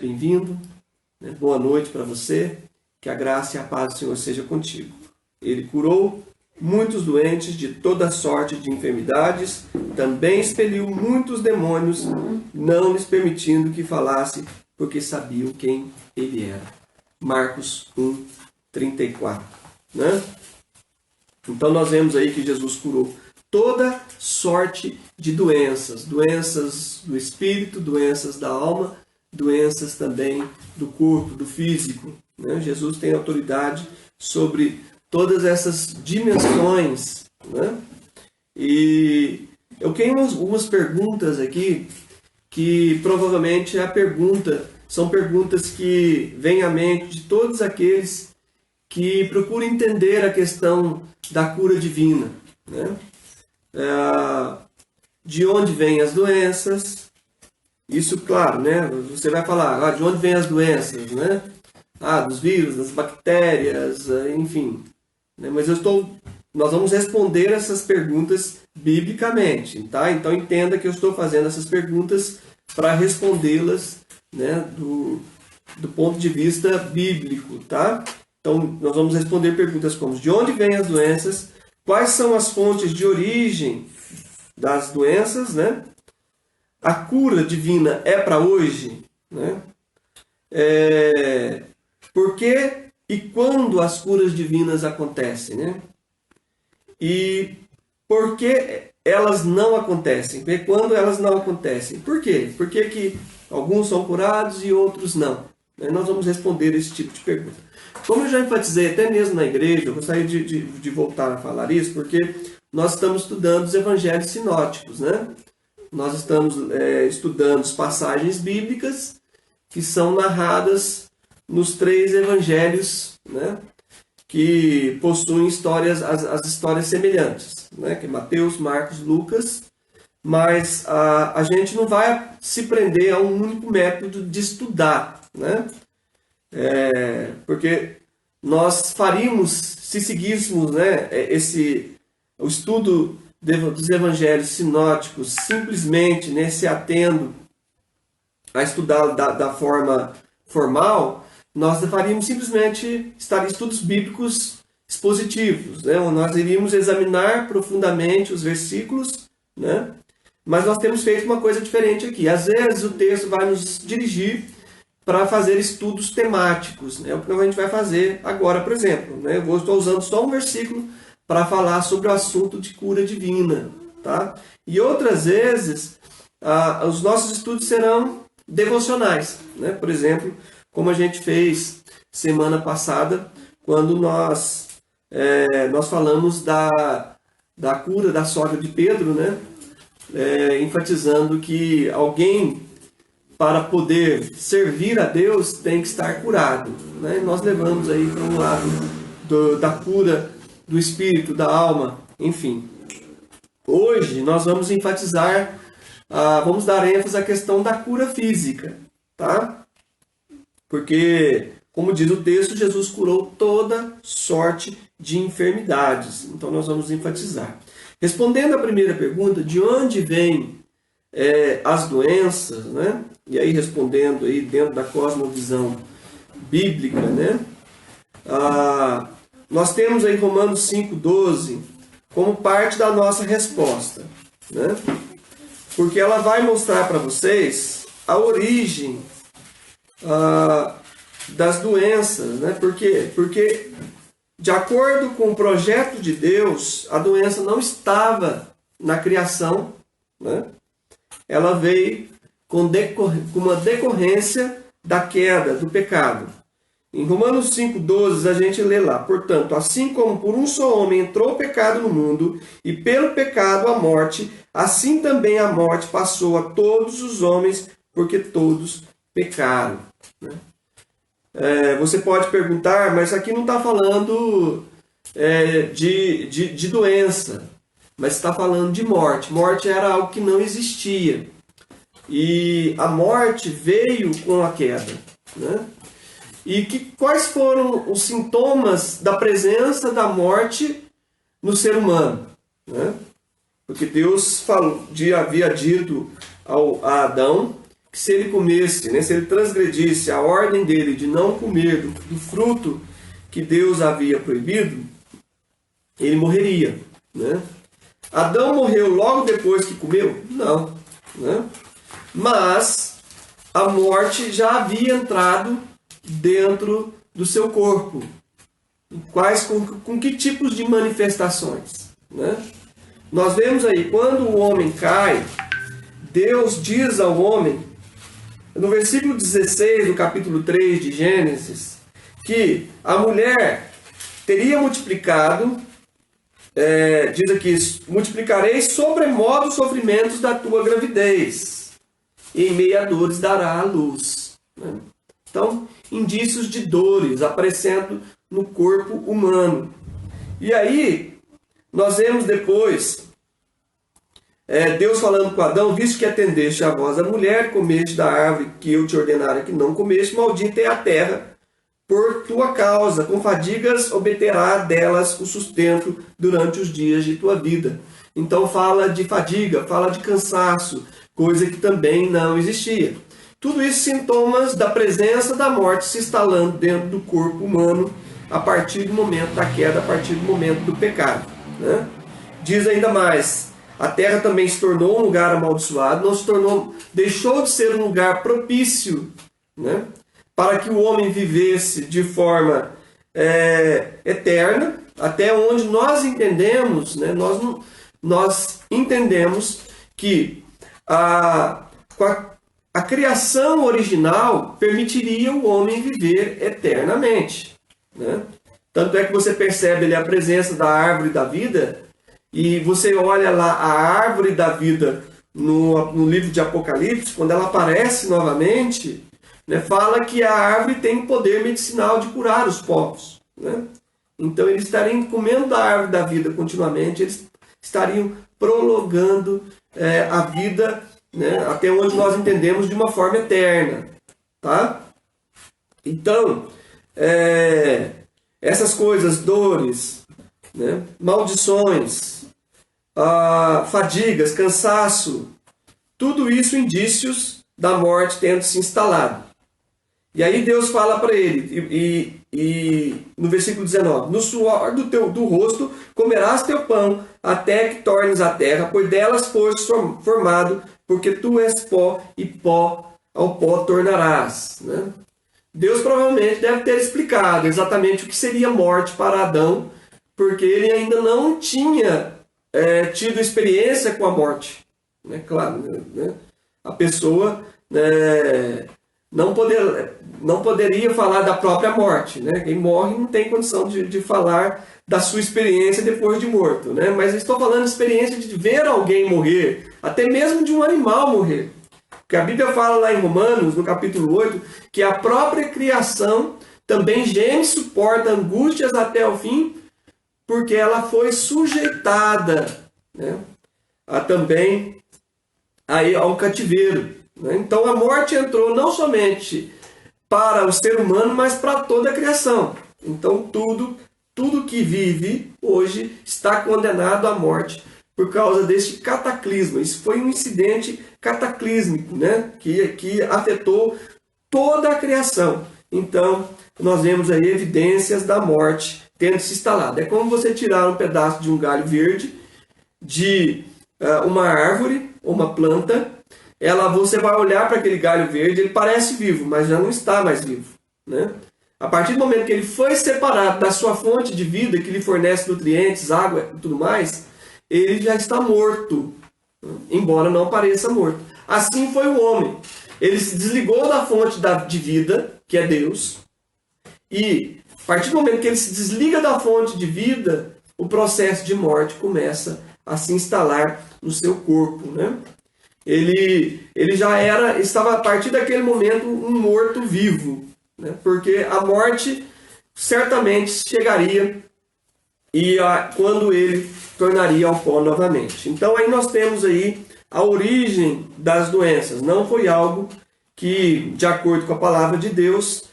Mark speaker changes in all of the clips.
Speaker 1: Bem-vindo, né? Boa noite para você, que a graça e a paz do Senhor seja contigo. Ele curou muitos doentes de toda sorte de enfermidades, também expeliu muitos demônios, não lhes permitindo que falasse, porque sabiam quem ele era. Marcos 1:34, né? Então nós vemos aí que Jesus curou toda sorte de doenças, doenças do espírito, doenças da alma, doenças também do corpo, do físico, né? Jesus tem autoridade sobre todas essas dimensões, né? E eu tenho algumas perguntas aqui que provavelmente são perguntas que vêm à mente de todos aqueles que procuram entender a questão da cura divina, né? De onde vêm as doenças? Isso, claro, né? Você vai falar, de onde vêm as doenças, né? Dos vírus, das bactérias, enfim. Né? Mas nós vamos responder essas perguntas biblicamente, tá? Então entenda que eu estou fazendo essas perguntas para respondê-las, né, do ponto de vista bíblico, tá? Então nós vamos responder perguntas como: de onde vêm as doenças? Quais são as fontes de origem das doenças, né? A cura divina é para hoje, né? Por que e quando as curas divinas acontecem, né? E por que elas não acontecem? E quando elas não acontecem? Por quê? Por que que alguns são curados e outros não? Nós vamos responder esse tipo de pergunta. Como eu já enfatizei até mesmo na igreja, eu gostaria de voltar a falar isso, porque nós estamos estudando os evangelhos sinóticos, né? Nós estamos estudando as passagens bíblicas que são narradas nos 3 evangelhos, né? Que possuem histórias, as histórias semelhantes, né? Que é Mateus, Marcos, Lucas. Mas a gente não vai se prender a um único método de estudar, né? Porque nós faríamos, se seguíssemos, né, o estudo dos evangelhos sinóticos simplesmente, né, se atendo a estudar da forma formal, nós faríamos simplesmente estudos bíblicos expositivos, né, onde nós iríamos examinar profundamente os versículos, né, mas nós temos feito uma coisa diferente aqui. Às vezes o texto vai nos dirigir para fazer estudos temáticos, né, o que a gente vai fazer agora, por exemplo, né, eu estou usando só um versículo para falar sobre o assunto de cura divina, tá? E outras vezes, os nossos estudos serão devocionais, né? Por exemplo, como a gente fez semana passada, quando nós falamos da cura da sogra de Pedro, né? Enfatizando que alguém, para poder servir a Deus, tem que estar curado, né? Nós levamos aí para um lado da cura do espírito, da alma, enfim. Hoje nós vamos enfatizar, vamos dar ênfase à questão da cura física, tá? Porque, como diz o texto, Jesus curou toda sorte de enfermidades. Então nós vamos enfatizar. Respondendo à primeira pergunta, de onde vêm as doenças, né? E aí respondendo aí dentro da cosmovisão bíblica, né? Nós temos aí Romanos 5:12 como parte da nossa resposta, né? Porque ela vai mostrar para vocês a origem das doenças, né? Por quê? Porque, de acordo com o projeto de Deus, a doença não estava na criação, né? Ela veio com uma decorrência da queda, do pecado. Em Romanos 5:12 a gente lê lá: portanto, assim como por um só homem entrou o pecado no mundo, e pelo pecado a morte, assim também a morte passou a todos os homens, porque todos pecaram. Né? Você pode perguntar, mas aqui não está falando de doença, mas está falando de morte. Morte era algo que não existia. E a morte veio com a queda, né? E quais foram os sintomas da presença da morte no ser humano, né? Porque Deus havia dito a Adão que que se ele comesse, né, se ele transgredisse a ordem dele de não comer do fruto que Deus havia proibido, ele morreria, né? Adão morreu logo depois que comeu? Não, né? Mas a morte já havia entrado dentro do seu corpo. Com que tipos de manifestações, né? Nós vemos aí, quando o homem cai, Deus diz ao homem, no versículo 16 do capítulo 3 de Gênesis, que a mulher teria multiplicado, diz aqui, multiplicarei sobremodo os sofrimentos da tua gravidez, e em meio a dores dará a luz. Né? Então, indícios de dores aparecendo no corpo humano. E aí, nós vemos depois Deus falando com Adão, visto que atendeste a voz da mulher, comeste da árvore que eu te ordenara que não comeste, maldita é a terra por tua causa, com fadigas obterá delas o sustento durante os dias de tua vida. Então fala de fadiga, fala de cansaço, coisa que também não existia. Tudo isso sintomas da presença da morte se instalando dentro do corpo humano a partir do momento da queda, a partir do momento do pecado. Né? Diz ainda mais, a terra também se tornou um lugar amaldiçoado, deixou de ser um lugar propício, né? Para que o homem vivesse de forma eterna, até onde nós entendemos, né? Nós entendemos que a criação original permitiria o homem viver eternamente, né? Tanto é que você percebe ali a presença da árvore da vida, e você olha lá a árvore da vida no livro de Apocalipse, quando ela aparece novamente, né, fala que a árvore tem poder medicinal de curar os povos. Né? Então eles estariam comendo da árvore da vida continuamente, eles estariam prolongando a vida, né, até onde nós entendemos, de uma forma eterna. Tá? Então, essas coisas, dores, né, maldições, fadigas, cansaço, tudo isso indícios da morte tendo se instalado. E aí Deus fala para ele, e no versículo 19, no suor do rosto comerás teu pão, até que tornes a terra, pois delas foste formado, porque tu és pó, e pó ao pó tornarás. Né? Deus provavelmente deve ter explicado exatamente o que seria morte para Adão, porque ele ainda não tinha tido experiência com a morte. Né? Claro, né? A pessoa não poderia falar da própria morte. Né? Quem morre não tem condição de falar da sua experiência depois de morto. Né? Mas eu estou falando de experiência de ver alguém morrer, até mesmo de um animal morrer. Porque a Bíblia fala lá em Romanos, no capítulo 8, que a própria criação também geme e suporta angústias até o fim, porque ela foi sujeitada, né, também ao cativeiro. Né? Então a morte entrou não somente para o ser humano, mas para toda a criação. Então tudo que vive hoje está condenado à morte por causa deste cataclisma. Isso foi um incidente cataclísmico, né, que afetou toda a criação. Então nós vemos aí evidências da morte tendo se instalado. É como você tirar um pedaço de um galho verde de uma árvore ou uma planta, você vai olhar para aquele galho verde, ele parece vivo, mas já não está mais vivo. Né? A partir do momento que ele foi separado da sua fonte de vida, que lhe fornece nutrientes, água e tudo mais, ele já está morto, embora não pareça morto. Assim foi o homem. Ele se desligou da fonte de vida, que é Deus, e a partir do momento que ele se desliga da fonte de vida, o processo de morte começa a se instalar no seu corpo. Né? Ele já estava a partir daquele momento um morto-vivo, né? Porque a morte certamente chegaria quando ele tornaria ao pó novamente. Então aí nós temos aí a origem das doenças. Não foi algo que, de acordo com a palavra de Deus,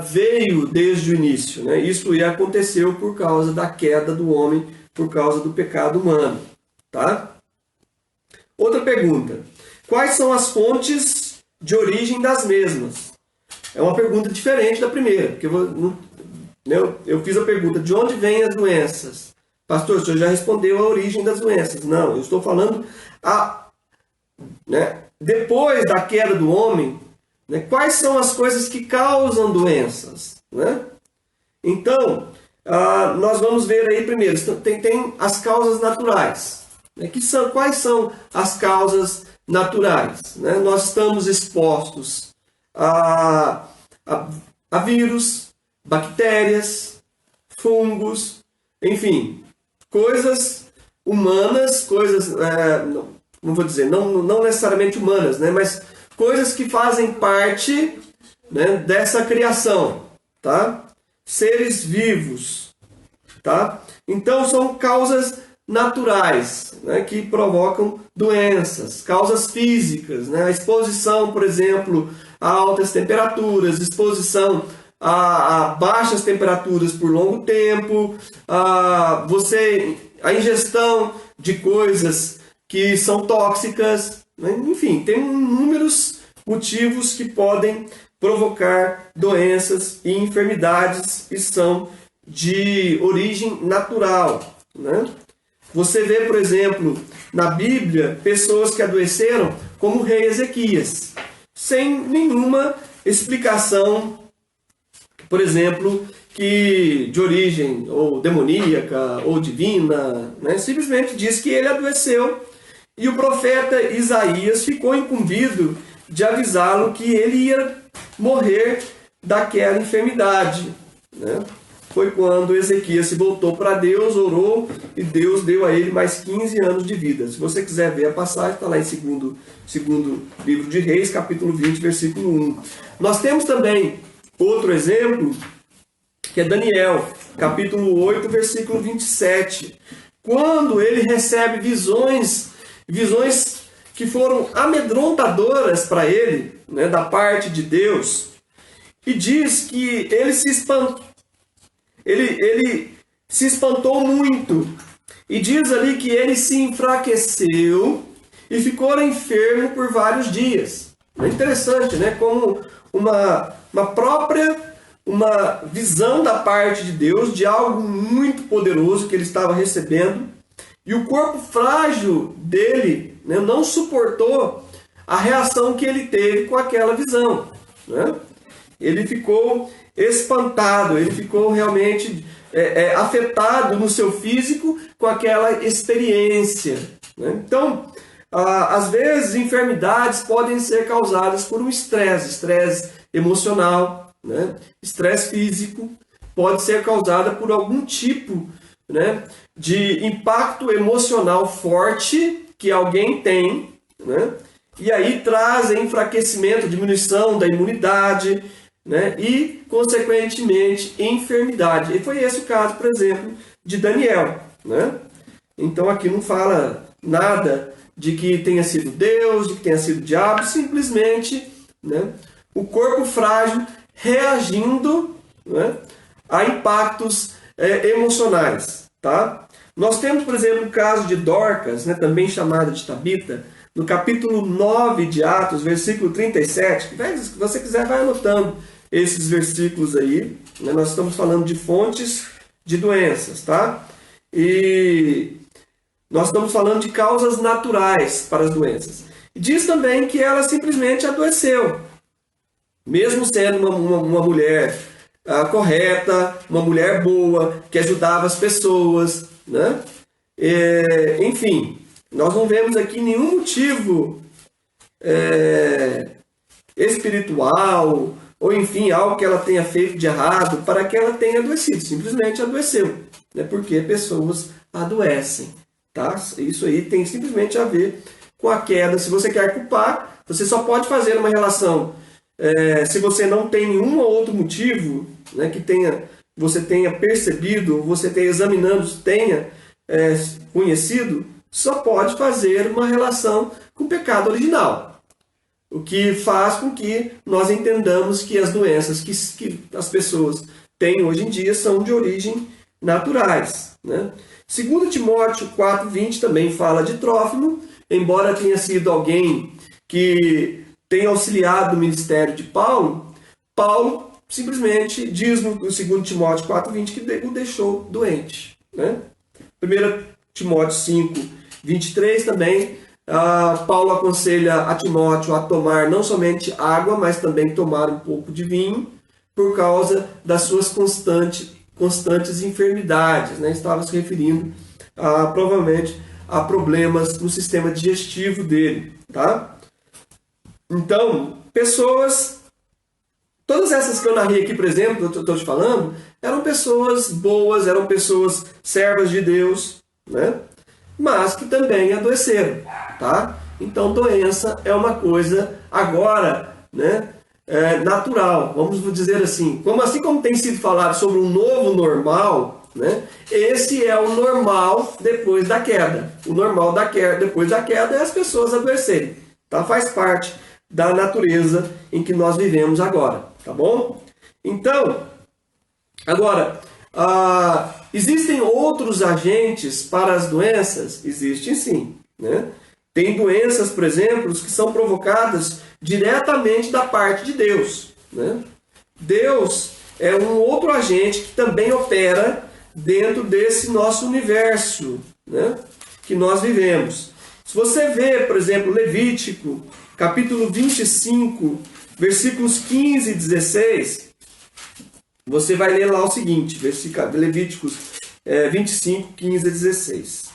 Speaker 1: veio desde o início. Né? Isso aconteceu por causa da queda do homem, por causa do pecado humano. Tá? Outra pergunta. Quais são as fontes de origem das mesmas? É uma pergunta diferente da primeira, porque eu fiz a pergunta, de onde vêm as doenças? Pastor, o senhor já respondeu a origem das doenças. Não, eu estou falando depois da queda do homem, né, quais são as coisas que causam doenças? Né? Então, nós vamos ver aí primeiro, tem as causas naturais. Né, quais são as causas naturais? Né? Nós estamos expostos a vírus, bactérias, fungos, enfim, coisas humanas, coisas, não vou dizer, não necessariamente humanas, né, mas coisas que fazem parte, né, dessa criação, tá? Seres vivos, tá? Então são causas naturais, né, que provocam doenças, causas físicas, né, a exposição, por exemplo, a altas temperaturas, exposição a baixas temperaturas por longo tempo, a ingestão de coisas que são tóxicas, né? Enfim, tem inúmeros motivos que podem provocar doenças e enfermidades que são de origem natural, né? Você vê, por exemplo, na Bíblia, pessoas que adoeceram, como o rei Ezequias, sem nenhuma explicação, por exemplo, que de origem ou demoníaca ou divina, né? Simplesmente diz que ele adoeceu e o profeta Isaías ficou incumbido de avisá-lo que ele ia morrer daquela enfermidade, né? Foi quando Ezequias se voltou para Deus, orou e Deus deu a ele mais 15 anos de vida. Se você quiser ver a passagem, está lá em segundo livro de Reis, capítulo 20, versículo 1. Nós temos também outro exemplo, que é Daniel, capítulo 8, versículo 27. Quando ele recebe visões que foram amedrontadoras para ele, né, da parte de Deus, e diz que ele se espantou muito. E diz ali que ele se enfraqueceu e ficou enfermo por vários dias. É interessante, né? Como uma visão da parte de Deus de algo muito poderoso que ele estava recebendo. E o corpo frágil dele, né, não suportou a reação que ele teve com aquela visão, né? Ele ficou espantado, ele ficou realmente afetado no seu físico com aquela experiência, né? Então, às vezes, enfermidades podem ser causadas por um estresse emocional, né? Estresse físico, pode ser causada por algum tipo, né, de impacto emocional forte que alguém tem, né? E aí traz enfraquecimento, diminuição da imunidade, né? E, consequentemente, enfermidade. E foi esse o caso, por exemplo, de Daniel, né? Então aqui não fala nada de que tenha sido Deus, de que tenha sido o diabo, simplesmente, né, o corpo frágil reagindo, né, a impactos emocionais. Tá? Nós temos, por exemplo, o caso de Dorcas, né, também chamada de Tabita, no capítulo 9 de Atos, versículo 37. Se você quiser, vai anotando esses versículos aí, né? Nós estamos falando de fontes de doenças, tá? E nós estamos falando de causas naturais para as doenças. E diz também que ela simplesmente adoeceu, mesmo sendo uma mulher correta, uma mulher boa, que ajudava as pessoas, né? Enfim, nós não vemos aqui nenhum motivo espiritual, ou enfim, algo que ela tenha feito de errado para que ela tenha adoecido. Simplesmente adoeceu, né? Porque pessoas adoecem, tá? Isso aí tem simplesmente a ver com a queda. Se você quer culpar, você só pode fazer uma relação se você não tem nenhum ou outro motivo, né, que você tenha percebido, você tenha examinando, tenha conhecido, só pode fazer uma relação com o pecado original. O que faz com que nós entendamos que as doenças que as pessoas têm hoje em dia são de origem naturais, né? 2 Timóteo 4,20 também fala de Trófimo, embora tenha sido alguém que tem auxiliado o ministério de Paulo, Paulo simplesmente diz no 2 Timóteo 4,20 que o deixou doente. Né? 1 Timóteo 5,23 também, Paulo aconselha a Timóteo a tomar não somente água, mas também tomar um pouco de vinho, por causa das suas constantes enfermidades. Né? Estava se referindo provavelmente a problemas no sistema digestivo dele. Tá? Então, pessoas, todas essas que eu narrei aqui, por exemplo, eu estou te falando, eram pessoas boas, eram pessoas servas de Deus, né? Mas que também adoeceram. Tá? Então, doença é uma coisa agora, né? Natural, vamos dizer assim. Assim como tem sido falado sobre um novo normal, né? Esse é o normal depois da queda. O normal depois da queda é as pessoas adoecerem. Tá? Faz parte da natureza em que nós vivemos agora. Tá bom? Então, agora, existem outros agentes para as doenças? Existem sim. Né? Tem doenças, por exemplo, que são provocadas diretamente da parte de Deus. Né? Deus é um outro agente que também opera dentro desse nosso universo, né? Que nós vivemos. Se você vê, por exemplo, Levítico, capítulo 25, versículos 15 e 16, você vai ler lá o seguinte, Levíticos 25, 15 e 16.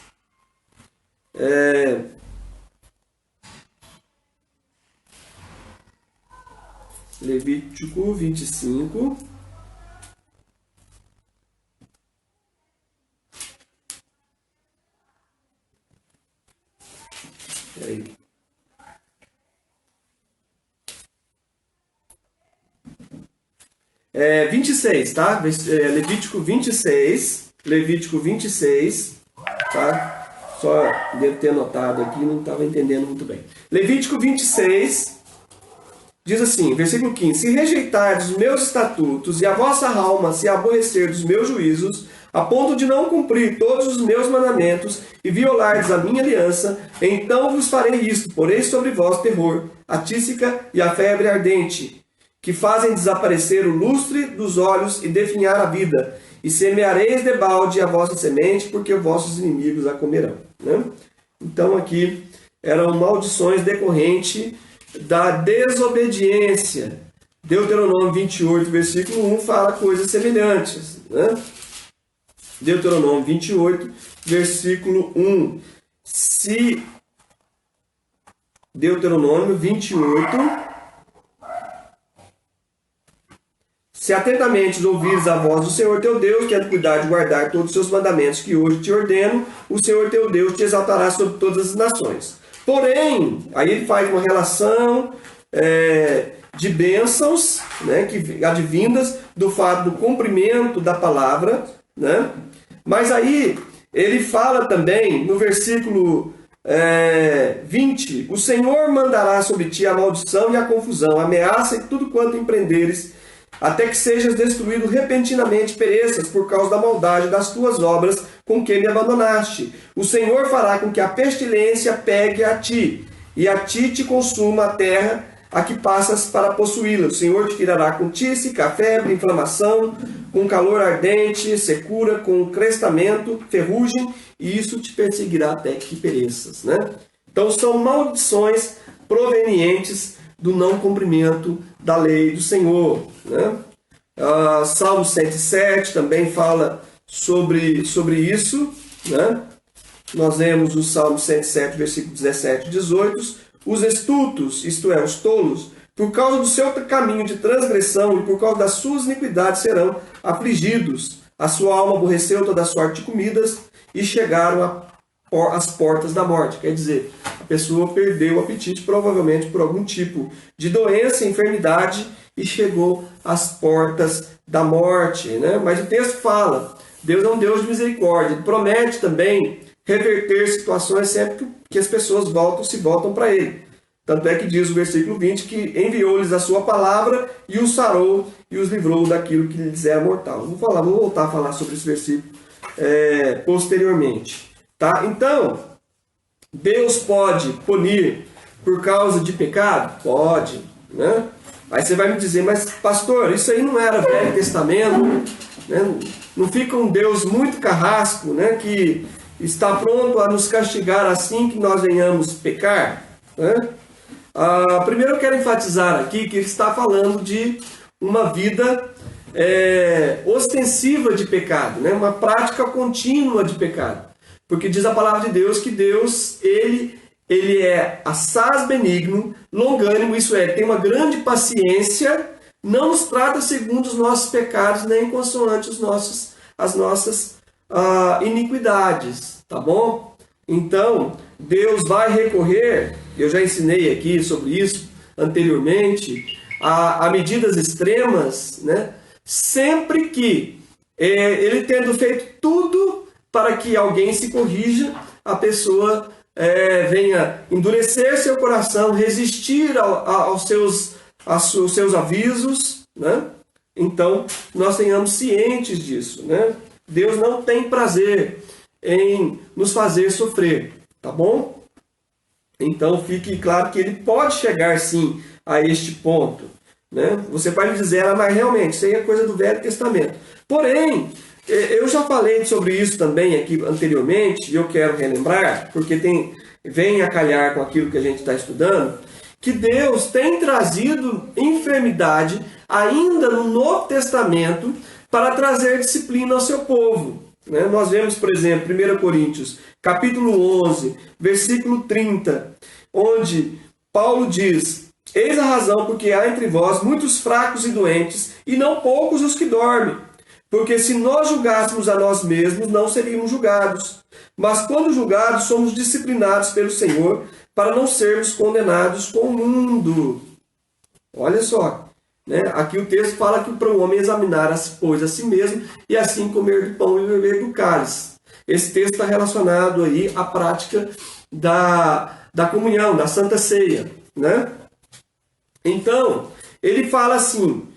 Speaker 1: Levítico 25. Peraí. É 26, tá? Levítico 26. Levítico 26, tá? Só devo ter anotado aqui, não estava entendendo muito bem. Levítico 26 diz assim, versículo 15: Se rejeitardes os meus estatutos e a vossa alma se aborrecer dos meus juízos, a ponto de não cumprir todos os meus mandamentos e violardes a minha aliança, então vos farei isto: porei sobre vós terror, a tísica e a febre ardente, que fazem desaparecer o lustre dos olhos e definhar a vida, e semeareis debalde a vossa semente, porque vossos inimigos a comerão. Né? Então aqui eram maldições decorrentes da desobediência. Deuteronômio 28, versículo 1 fala coisas semelhantes. Né? Deuteronômio 28, versículo 1. Deuteronômio 28. Se atentamente ouvires a voz do Senhor teu Deus, que é de cuidar de guardar todos os seus mandamentos que hoje te ordeno, o Senhor teu Deus te exaltará sobre todas as nações. Porém, aí ele faz uma relação de bênçãos, né, que advindas do fato do cumprimento da palavra, né? Mas aí ele fala também no versículo 20: o Senhor mandará sobre ti a maldição e a confusão, a ameaça e tudo quanto empreenderes, até que sejas destruído repentinamente, pereças por causa da maldade das tuas obras com que me abandonaste. O Senhor fará com que a pestilência pegue a ti, e a ti te consuma a terra a que passas para possuí-la. O Senhor te tirará com tísica, febre, inflamação, com calor ardente, secura, com crestamento, ferrugem, e isso te perseguirá até que pereças. Né? Então são maldições provenientes do não cumprimento da lei do Senhor. Né? Salmo 107 também fala sobre isso. Né? Nós vemos o Salmo 107, versículo 17 e 18. Os estultos, isto é, os tolos, por causa do seu caminho de transgressão e por causa das suas iniquidades serão afligidos. A sua alma aborreceu toda sorte de comidas e chegaram às portas da morte. Quer dizer, a pessoa perdeu o apetite, provavelmente por algum tipo de doença, enfermidade, e chegou às portas da morte. Né? Mas o texto fala, Deus é um Deus de misericórdia. Ele promete também reverter situações sempre que as pessoas se voltam para Ele. Tanto é que diz o versículo 20 que enviou-lhes a sua palavra e os sarou e os livrou daquilo que lhes era mortal. Vou voltar a falar sobre esse versículo posteriormente. Tá? Então, Deus pode punir por causa de pecado? Pode, né? Aí você vai me dizer, mas pastor, isso aí não era Velho Testamento, né? Não fica um Deus muito carrasco, né? Que está pronto a nos castigar assim que nós venhamos pecar, né? Primeiro eu quero enfatizar aqui que ele está falando de uma vida ostensiva de pecado, né? Uma prática contínua de pecado. Porque diz a palavra de Deus que Deus, ele é assaz benigno, longânimo, isso é, tem uma grande paciência, não nos trata segundo os nossos pecados, nem consoante as nossas iniquidades, tá bom? Então, Deus vai recorrer, eu já ensinei aqui sobre isso anteriormente, a medidas extremas, né? Sempre que ele tendo feito tudo para que alguém se corrija, a pessoa venha endurecer seu coração, resistir aos seus avisos, né? Então, nós tenhamos cientes disso, né? Deus não tem prazer em nos fazer sofrer, tá bom? Então, fique claro que ele pode chegar, sim, a este ponto, né? Você vai me dizer, mas realmente, isso aí é coisa do Velho Testamento. Porém, eu já falei sobre isso também aqui anteriormente, e eu quero relembrar, porque vem a calhar com aquilo que a gente está estudando, que Deus tem trazido enfermidade ainda no Novo Testamento para trazer disciplina ao seu povo, né? Nós vemos, por exemplo, 1 Coríntios, capítulo 11, versículo 30, onde Paulo diz: eis a razão porque há entre vós muitos fracos e doentes, e não poucos os que dormem. Porque se nós julgássemos a nós mesmos, não seríamos julgados. Mas quando julgados, somos disciplinados pelo Senhor, para não sermos condenados com o mundo. Olha só, né? Aqui o texto fala que para o homem examinar a si mesmo, e assim comer do pão e beber do cálice. Esse texto está relacionado aí à prática da comunhão, da Santa Ceia, né? Então, ele fala assim,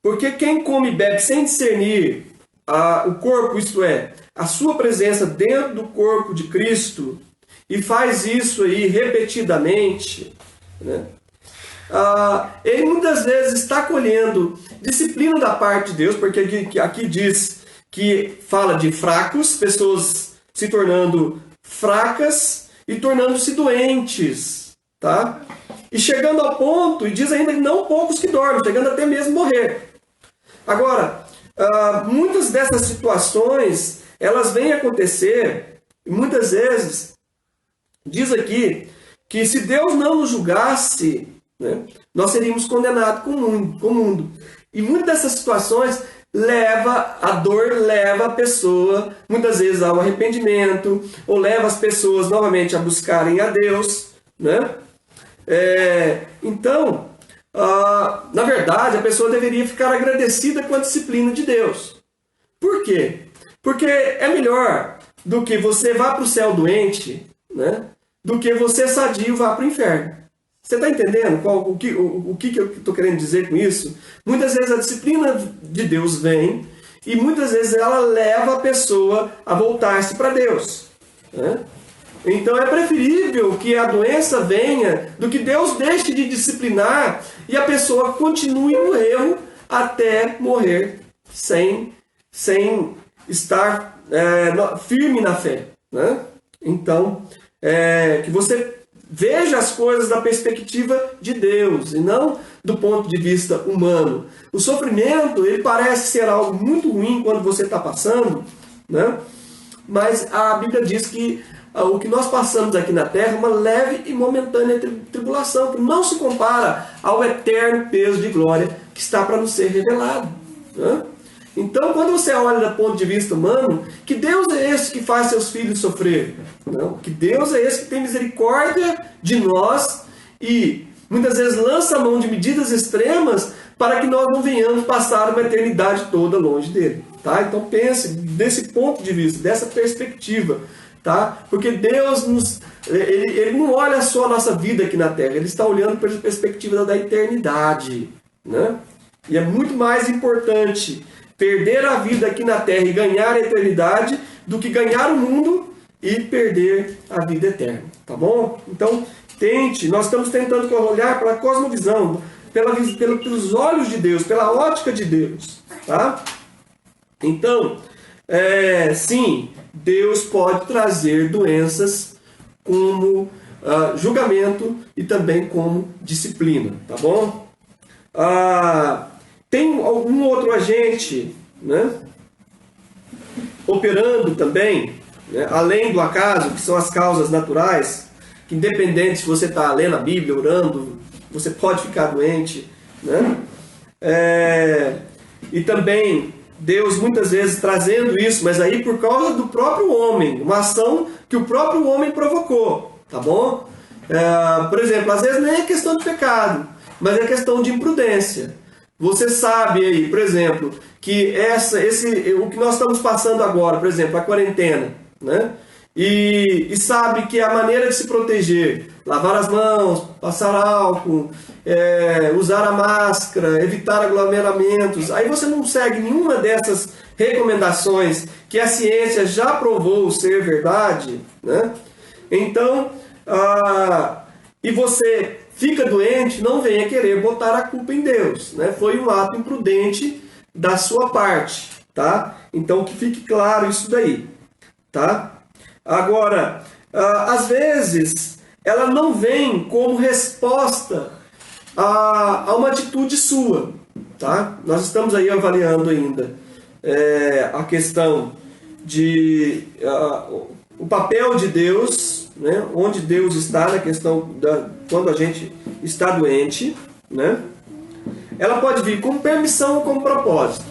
Speaker 1: porque quem come e bebe sem discernir o corpo, isto é, a sua presença dentro do corpo de Cristo, e faz isso aí repetidamente, né? Ele muitas vezes está colhendo disciplina da parte de Deus, porque aqui diz que fala de fracos, pessoas se tornando fracas e tornando-se doentes, tá? E chegando ao ponto, e diz ainda que não poucos que dormem, chegando até mesmo morrer. Agora, muitas dessas situações, elas vêm acontecer, e muitas vezes, diz aqui, que se Deus não nos julgasse, né, nós seríamos condenados com o mundo. E muitas dessas situações a dor leva a pessoa, muitas vezes, ao arrependimento, ou leva as pessoas novamente a buscarem a Deus, né? Então, na verdade, a pessoa deveria ficar agradecida com a disciplina de Deus. Por quê? Porque é melhor do que você vá para o céu doente, né, do que você sadio vá para o inferno. Você está entendendo o que eu estou querendo dizer com isso? Muitas vezes a disciplina de Deus vem e muitas vezes ela leva a pessoa a voltar-se para Deus, né? Então é preferível que a doença venha do que Deus deixe de disciplinar e a pessoa continue no erro até morrer sem estar firme na fé, né? Então, que você veja as coisas da perspectiva de Deus e não do ponto de vista humano. O sofrimento, ele parece ser algo muito ruim quando você está passando, né? Mas a Bíblia diz que o que nós passamos aqui na Terra é uma leve e momentânea tribulação, que não se compara ao eterno peso de glória que está para nos ser revelado, né? Então, quando você olha do ponto de vista humano, que Deus é esse que faz seus filhos sofrer? Não? Que Deus é esse que tem misericórdia de nós e muitas vezes lança a mão de medidas extremas para que nós não venhamos passar uma eternidade toda longe dele. Tá? Então pense desse ponto de vista, dessa perspectiva. Tá? Porque Deus ele não olha só a nossa vida aqui na Terra, Ele está olhando pela perspectiva da eternidade, né? E é muito mais importante perder a vida aqui na Terra e ganhar a eternidade do que ganhar o mundo e perder a vida eterna. tá bom? Então, nós estamos tentando olhar para a cosmovisão, pelos olhos de Deus, pela ótica de Deus, tá? Então, sim, Deus pode trazer doenças como julgamento e também como disciplina, tá bom? Tem algum outro agente, né, operando também, né, além do acaso, que são as causas naturais, que independente se você está lendo a Bíblia, orando, você pode ficar doente, né? E também Deus muitas vezes trazendo isso, mas aí por causa do próprio homem, uma ação que o próprio homem provocou, tá bom? Por exemplo, às vezes nem é questão de pecado, mas é questão de imprudência. Você sabe aí, por exemplo, que o que nós estamos passando agora, por exemplo, a quarentena, né? E sabe que a maneira de se proteger, lavar as mãos, passar álcool, usar a máscara, evitar aglomeramentos, aí você não segue nenhuma dessas recomendações que a ciência já provou ser verdade, né? Então, e você fica doente, não venha querer botar a culpa em Deus, né? Foi um ato imprudente da sua parte, tá? Então que fique claro isso daí, tá? Agora, às vezes, ela não vem como resposta a uma atitude sua, tá? Nós estamos aí avaliando ainda a questão de o papel de Deus, né? Onde Deus está na questão quando a gente está doente, né? Ela pode vir como permissão ou como propósito.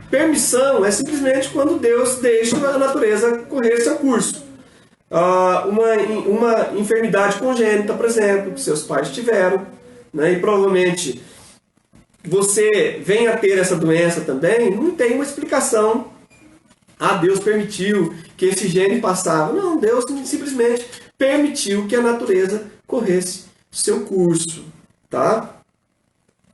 Speaker 1: Permissão é simplesmente quando Deus deixa a natureza correr seu curso. Uma enfermidade congênita, por exemplo, que seus pais tiveram, né? E provavelmente você venha a ter essa doença também, não tem uma explicação. Deus permitiu que esse gene passava. Não, Deus simplesmente permitiu que a natureza corresse seu curso, tá?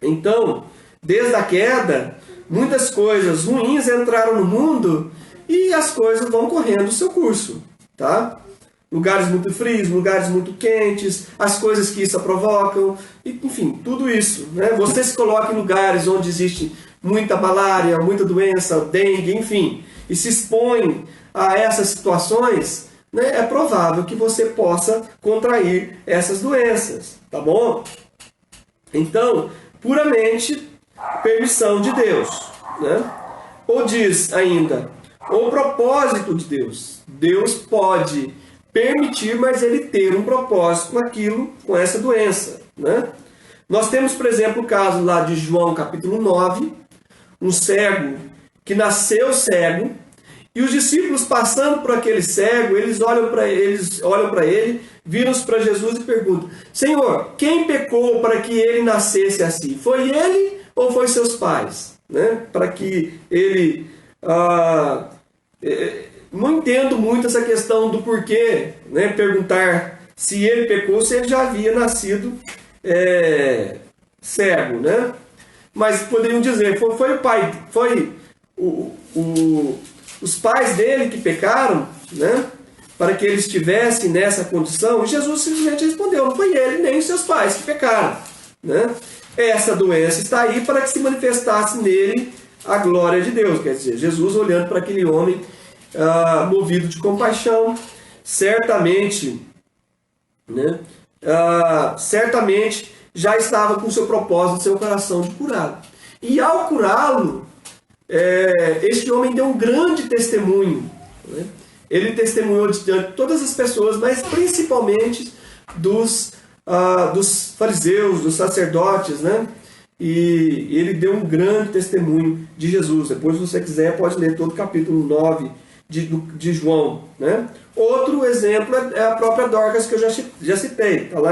Speaker 1: Então, desde a queda, muitas coisas ruins entraram no mundo e as coisas vão correndo o seu curso, tá? Lugares muito frios, lugares muito quentes, as coisas que isso provocam, enfim, tudo isso, né? Você se coloca em lugares onde existe muita malária, muita doença, dengue, enfim, e se expõe a essas situações, né? É provável que você possa contrair essas doenças, tá bom? Então, puramente permissão de Deus, né? Ou diz ainda, o propósito de Deus. Deus pode permitir, mas ele ter um propósito com aquilo, com essa doença, né? Nós temos, por exemplo, o caso lá de João capítulo 9, um cego que nasceu cego, e os discípulos passando por aquele cego, eles olham para ele, viram-se para Jesus e perguntam: Senhor, quem pecou para que ele nascesse assim? Foi ele ou foi seus pais? Né? Para que ele... não entendo muito essa questão do porquê, né? Perguntar se ele pecou, se ele já havia nascido cego, né? Mas poderiam dizer, foi o pai, foi os pais dele que pecaram, né? Para que ele estivesse nessa condição. E Jesus simplesmente respondeu, não foi ele nem os seus pais que pecaram, né? Essa doença está aí para que se manifestasse nele a glória de Deus. Quer dizer, Jesus olhando para aquele homem movido de compaixão, certamente, né? Certamente já estava com o seu propósito, seu coração de curá-lo. E ao curá-lo, este homem deu um grande testemunho, né? Ele testemunhou diante de todas as pessoas, mas principalmente dos fariseus, dos sacerdotes, né? E ele deu um grande testemunho de Jesus. Depois, se você quiser, pode ler todo o capítulo 9 de João, né? Outro exemplo é a própria Dorcas, que eu já citei. Está lá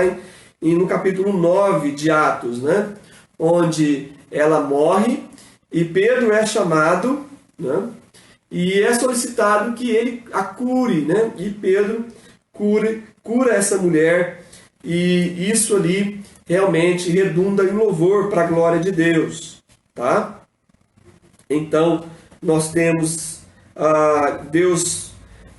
Speaker 1: no capítulo 9 de Atos, né? Onde ela morre e Pedro é chamado, né? E é solicitado que ele a cure, né? E Pedro cura essa mulher, e isso ali realmente redunda em louvor para a glória de Deus, tá? Então, nós temos, Deus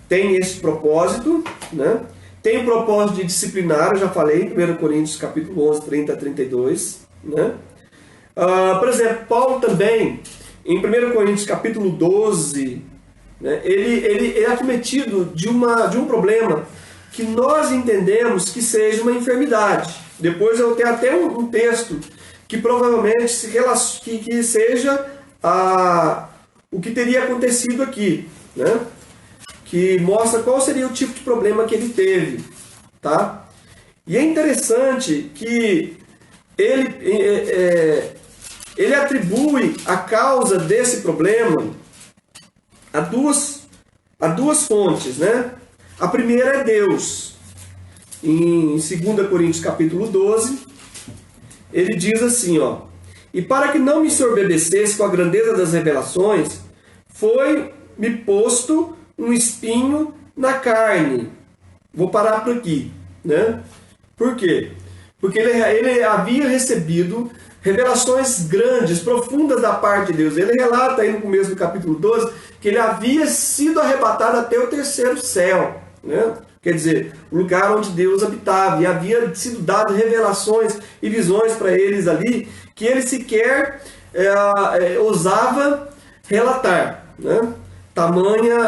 Speaker 1: tem esse propósito, né? tem o propósito de disciplinar, eu já falei, em 1 Coríntios capítulo 11, 30 a 32. Né? Por exemplo, Paulo também, em 1 Coríntios capítulo 12, né, ele é acometido de um problema que nós entendemos que seja uma enfermidade. Depois eu tenho até um texto que provavelmente que seja o que teria acontecido aqui, né? Que mostra qual seria o tipo de problema que ele teve. Tá? E é interessante que ele atribui a causa desse problema a duas fontes, né? A primeira é Deus. Em 2 Coríntios capítulo 12, ele diz assim, ó: e para que não me soberbecesse com a grandeza das revelações, foi-me posto um espinho na carne. Vou parar por aqui, né? Por quê? Porque ele havia recebido revelações grandes, profundas da parte de Deus. Ele relata aí no começo do capítulo 12 que ele havia sido arrebatado até o terceiro céu, né? Quer dizer, o lugar onde Deus habitava, e havia sido dado revelações e visões para eles ali que ele sequer ousava relatar, né? Tamanha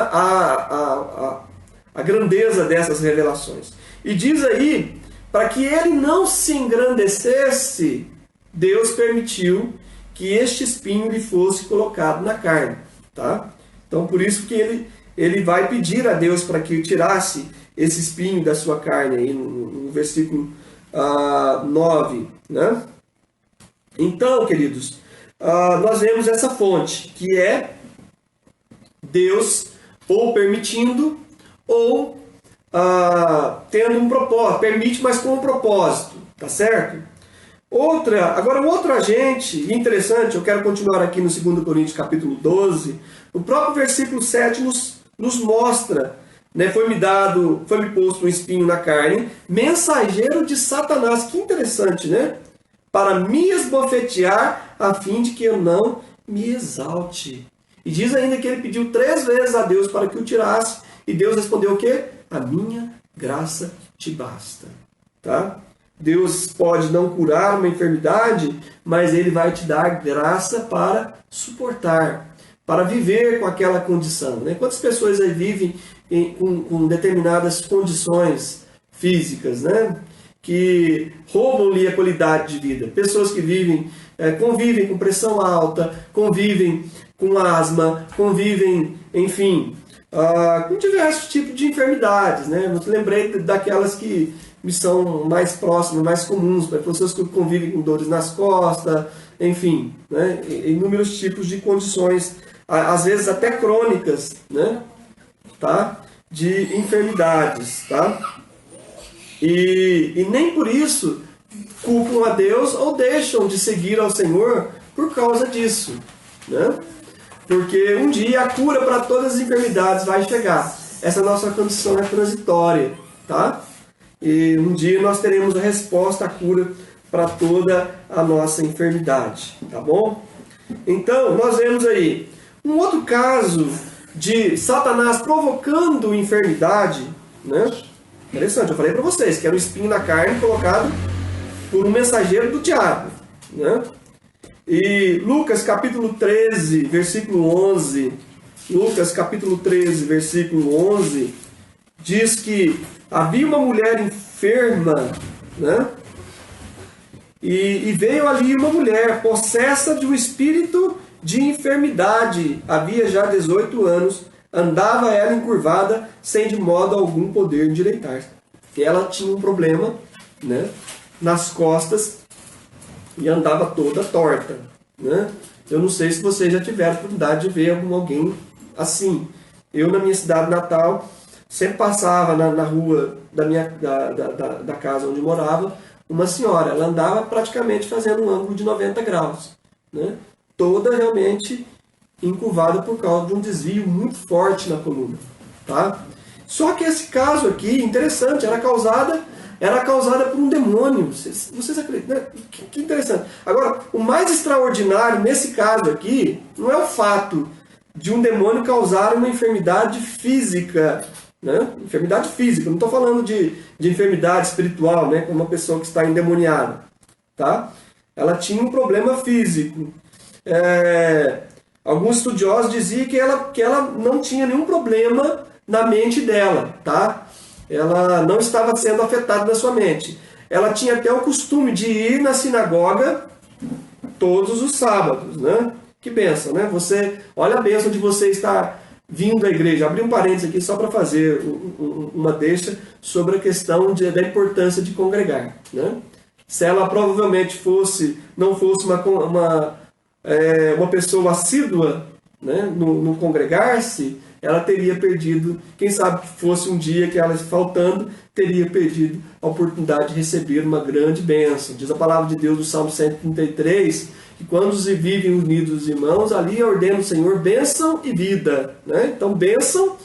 Speaker 1: a grandeza dessas revelações. E diz aí, para que ele não se engrandecesse, Deus permitiu que este espinho lhe fosse colocado na carne. Tá? Então, por isso que ele vai pedir a Deus para que tirasse esse espinho da sua carne, aí no versículo 9. Né? Então, queridos, nós vemos essa fonte, que é Deus ou permitindo, ou tendo um propósito. Permite, mas com um propósito. Tá certo? Agora, um outro agente interessante, eu quero continuar aqui no 2 Coríntios capítulo 12, o próprio versículo 7 nos mostra, né, foi-me posto um espinho na carne, mensageiro de Satanás. Que interessante, né? Para me esbofetear, a fim de que eu não me exalte. E diz ainda que ele pediu 3 vezes a Deus para que o tirasse, e Deus respondeu o quê? A minha graça te basta. Tá? Deus pode não curar uma enfermidade, mas Ele vai te dar graça para suportar, para viver com aquela condição. Né? Quantas pessoas aí vivem com determinadas condições físicas, né? Que roubam-lhe a qualidade de vida? Pessoas que convivem com pressão alta, convivem com asma, convivem, enfim, com diversos tipos de enfermidades. Né? Eu lembrei daquelas que me são mais próximas, mais comuns, para pessoas que convivem com dores nas costas, enfim, né? Inúmeros tipos de condições, às vezes até crônicas, né? Tá? De enfermidades. Tá? E nem por isso culpam a Deus ou deixam de seguir ao Senhor por causa disso. Né? Porque um dia a cura para todas as enfermidades vai chegar. Essa nossa condição é transitória. Tá? E um dia nós teremos a resposta, a cura para toda a nossa enfermidade. Tá bom? Então, nós vemos aí um outro caso de Satanás provocando enfermidade. Né? Interessante, eu falei para vocês que era um espinho na carne colocado por um mensageiro do diabo. Né? E Lucas capítulo 13, versículo 11. Lucas capítulo 13, versículo 11, diz que havia uma mulher enferma, né? E veio ali uma mulher possessa de um espírito de enfermidade. Havia já 18 anos, andava ela encurvada, sem de modo algum poder endireitar-se. Ela tinha um problema, né, nas costas e andava toda torta. Né? Eu não sei se vocês já tiveram a oportunidade de ver alguém assim. Eu, na minha cidade natal, sempre passava na rua da casa onde morava uma senhora. Ela andava praticamente fazendo um ângulo de 90 graus. Né? Toda realmente encurvada por causa de um desvio muito forte na coluna. Tá? Só que esse caso aqui, interessante, era causada por um demônio. Vocês acreditam? Né? Que interessante. Agora, o mais extraordinário nesse caso aqui não é o fato de um demônio causar uma enfermidade física né? Enfermidade física, não estou falando de enfermidade espiritual, né? Como uma pessoa que está endemoniada, tá? Ela tinha um problema físico. Alguns estudiosos diziam que ela não tinha nenhum problema na mente dela, tá? Ela não estava sendo afetada na sua mente. Ela tinha até o costume de ir na sinagoga todos os sábados, né? Que bênção, né? Você, olha a bênção de você estar vindo à igreja. Abri um parênteses aqui só para fazer uma deixa sobre a questão da importância de congregar, né? Se ela provavelmente não fosse uma pessoa assídua, né, no congregar-se, ela teria perdido, quem sabe que fosse um dia que ela faltando, teria perdido a oportunidade de receber uma grande bênção. Diz a palavra de Deus no Salmo 133, que quando se vivem unidos os irmãos, ali ordena o Senhor bênção e vida, né? Então, bênção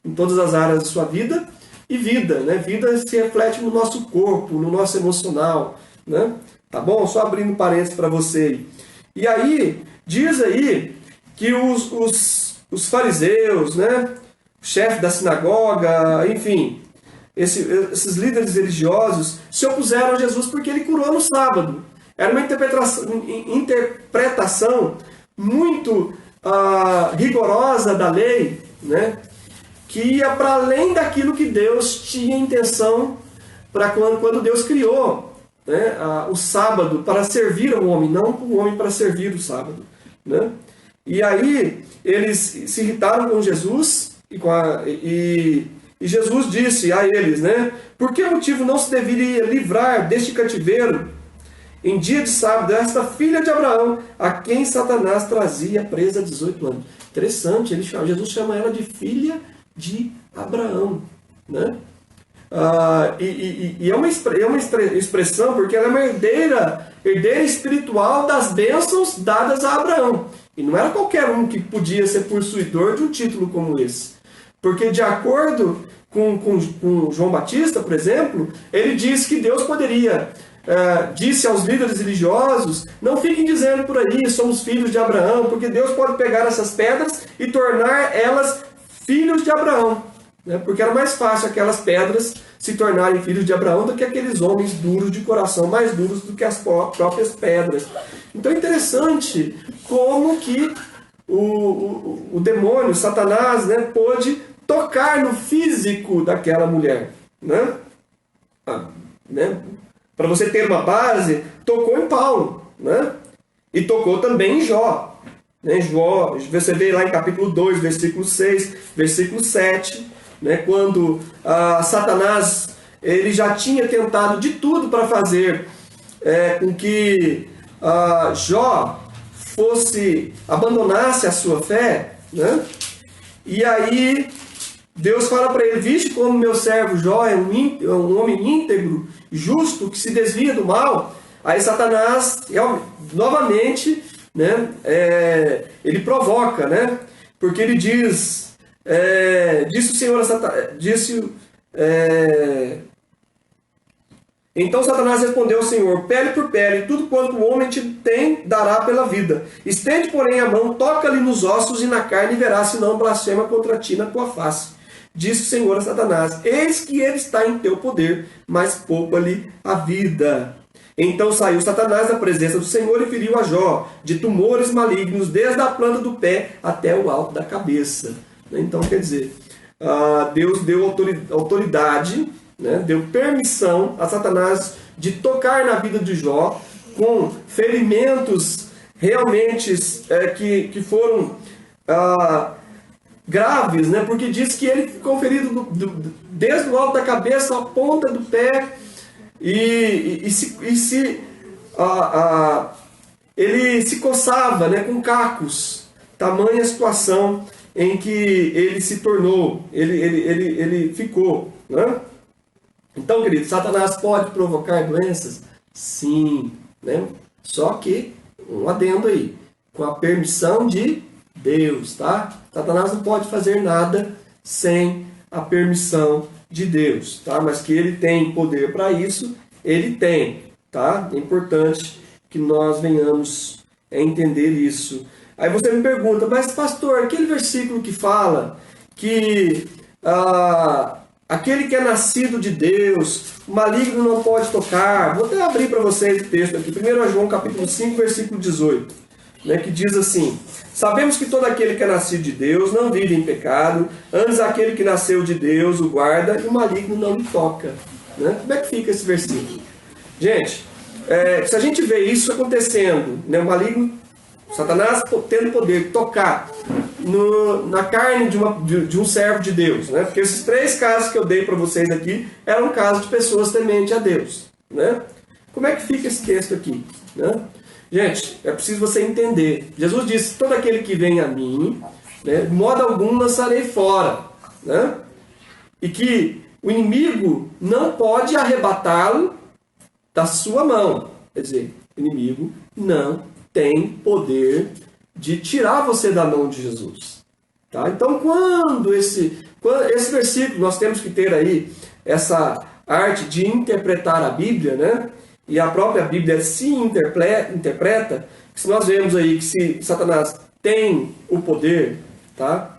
Speaker 1: em todas as áreas da sua vida e vida, né? Vida se reflete no nosso corpo, no nosso emocional, né? Tá bom? Só abrindo parênteses para você. E aí, diz aí que os fariseus, né? O chefe da sinagoga, enfim, esses líderes religiosos se opuseram a Jesus porque ele curou no sábado. Era uma interpretação muito rigorosa da lei, né? Que ia para além daquilo que Deus tinha intenção para quando Deus criou, né, o sábado para servir ao homem, não o homem para servir o sábado, né? E aí eles se irritaram com Jesus e Jesus disse a eles, né? Por que motivo não se deveria livrar deste cativeiro em dia de sábado esta filha de Abraão, a quem Satanás trazia presa há 18 anos? Interessante, Jesus chama ela de filha de Abraão, né? É uma expressão porque ela é uma herdeira espiritual das bênçãos dadas a Abraão. E não era qualquer um que podia ser possuidor de um título como esse. Porque de acordo com João Batista, por exemplo, ele diz que Deus poderia, disse aos líderes religiosos, não fiquem dizendo por aí, somos filhos de Abraão, porque Deus pode pegar essas pedras e tornar elas filhos de Abraão. Né? Porque era mais fácil aquelas pedras se tornarem filhos de Abraão do que aqueles homens duros de coração, mais duros do que as próprias pedras. Então é interessante como que o demônio, Satanás, né, pôde tocar no físico daquela mulher. Né? Para você ter uma base, tocou em Paulo. Né? E tocou também em Jó. Né? Jó, você vê lá em capítulo 2, versículo 6, versículo 7, né? Quando Satanás ele já tinha tentado de tudo para fazer com que Jó abandonasse a sua fé, né? E aí Deus fala para ele, viste como meu servo Jó é um homem íntegro, justo, que se desvia do mal. Aí Satanás novamente, né, ele provoca, né? Porque ele diz, disse o Senhor a Satanás, então Satanás respondeu ao Senhor, pele por pele, tudo quanto o homem te tem, dará pela vida. Estende, porém, a mão, toca-lhe nos ossos e na carne, e verás se não blasfema contra ti na tua face. Disse o Senhor a Satanás, eis que ele está em teu poder, mas poupa-lhe a vida. Então saiu Satanás da presença do Senhor e feriu a Jó de tumores malignos, desde a planta do pé até o alto da cabeça. Então, quer dizer, Deus deu autoridade, né, deu permissão a Satanás de tocar na vida de Jó com ferimentos realmente que foram graves, né, porque diz que ele ficou ferido desde o alto da cabeça à ponta do pé ele se coçava, né, com cacos, tamanha situação em que ele se tornou, ele ficou, né? Então, querido, Satanás pode provocar doenças? Sim, né? Só que, um adendo aí, com a permissão de Deus, tá? Satanás não pode fazer nada sem a permissão de Deus, tá? Mas que ele tem poder para isso, ele tem, tá? É importante que nós venhamos a entender isso. Aí você me pergunta, mas pastor, aquele versículo que fala que aquele que é nascido de Deus, o maligno não pode tocar. Vou até abrir para vocês o texto aqui. 1 João capítulo 5, versículo 18, né, que diz assim: sabemos que todo aquele que é nascido de Deus não vive em pecado, antes aquele que nasceu de Deus o guarda e o maligno não lhe toca. Né? Como é que fica esse versículo? Gente, se a gente vê isso acontecendo, né, o maligno, Satanás tendo poder de tocar na carne de um servo de Deus, né? Porque esses 3 casos que eu dei para vocês aqui eram casos de pessoas tementes a Deus, né? Como é que fica esse texto aqui, né? Gente, é preciso você entender. Jesus disse: todo aquele que vem a mim, né, de modo algum lançarei fora, né? E que o inimigo não pode arrebatá-lo da sua mão. Quer dizer, o inimigo não tem poder de tirar você da mão de Jesus. Tá? Então, quando esse versículo, nós temos que ter aí essa arte de interpretar a Bíblia, né? E a própria Bíblia se interpreta, se nós vemos aí que se Satanás tem o poder, tá?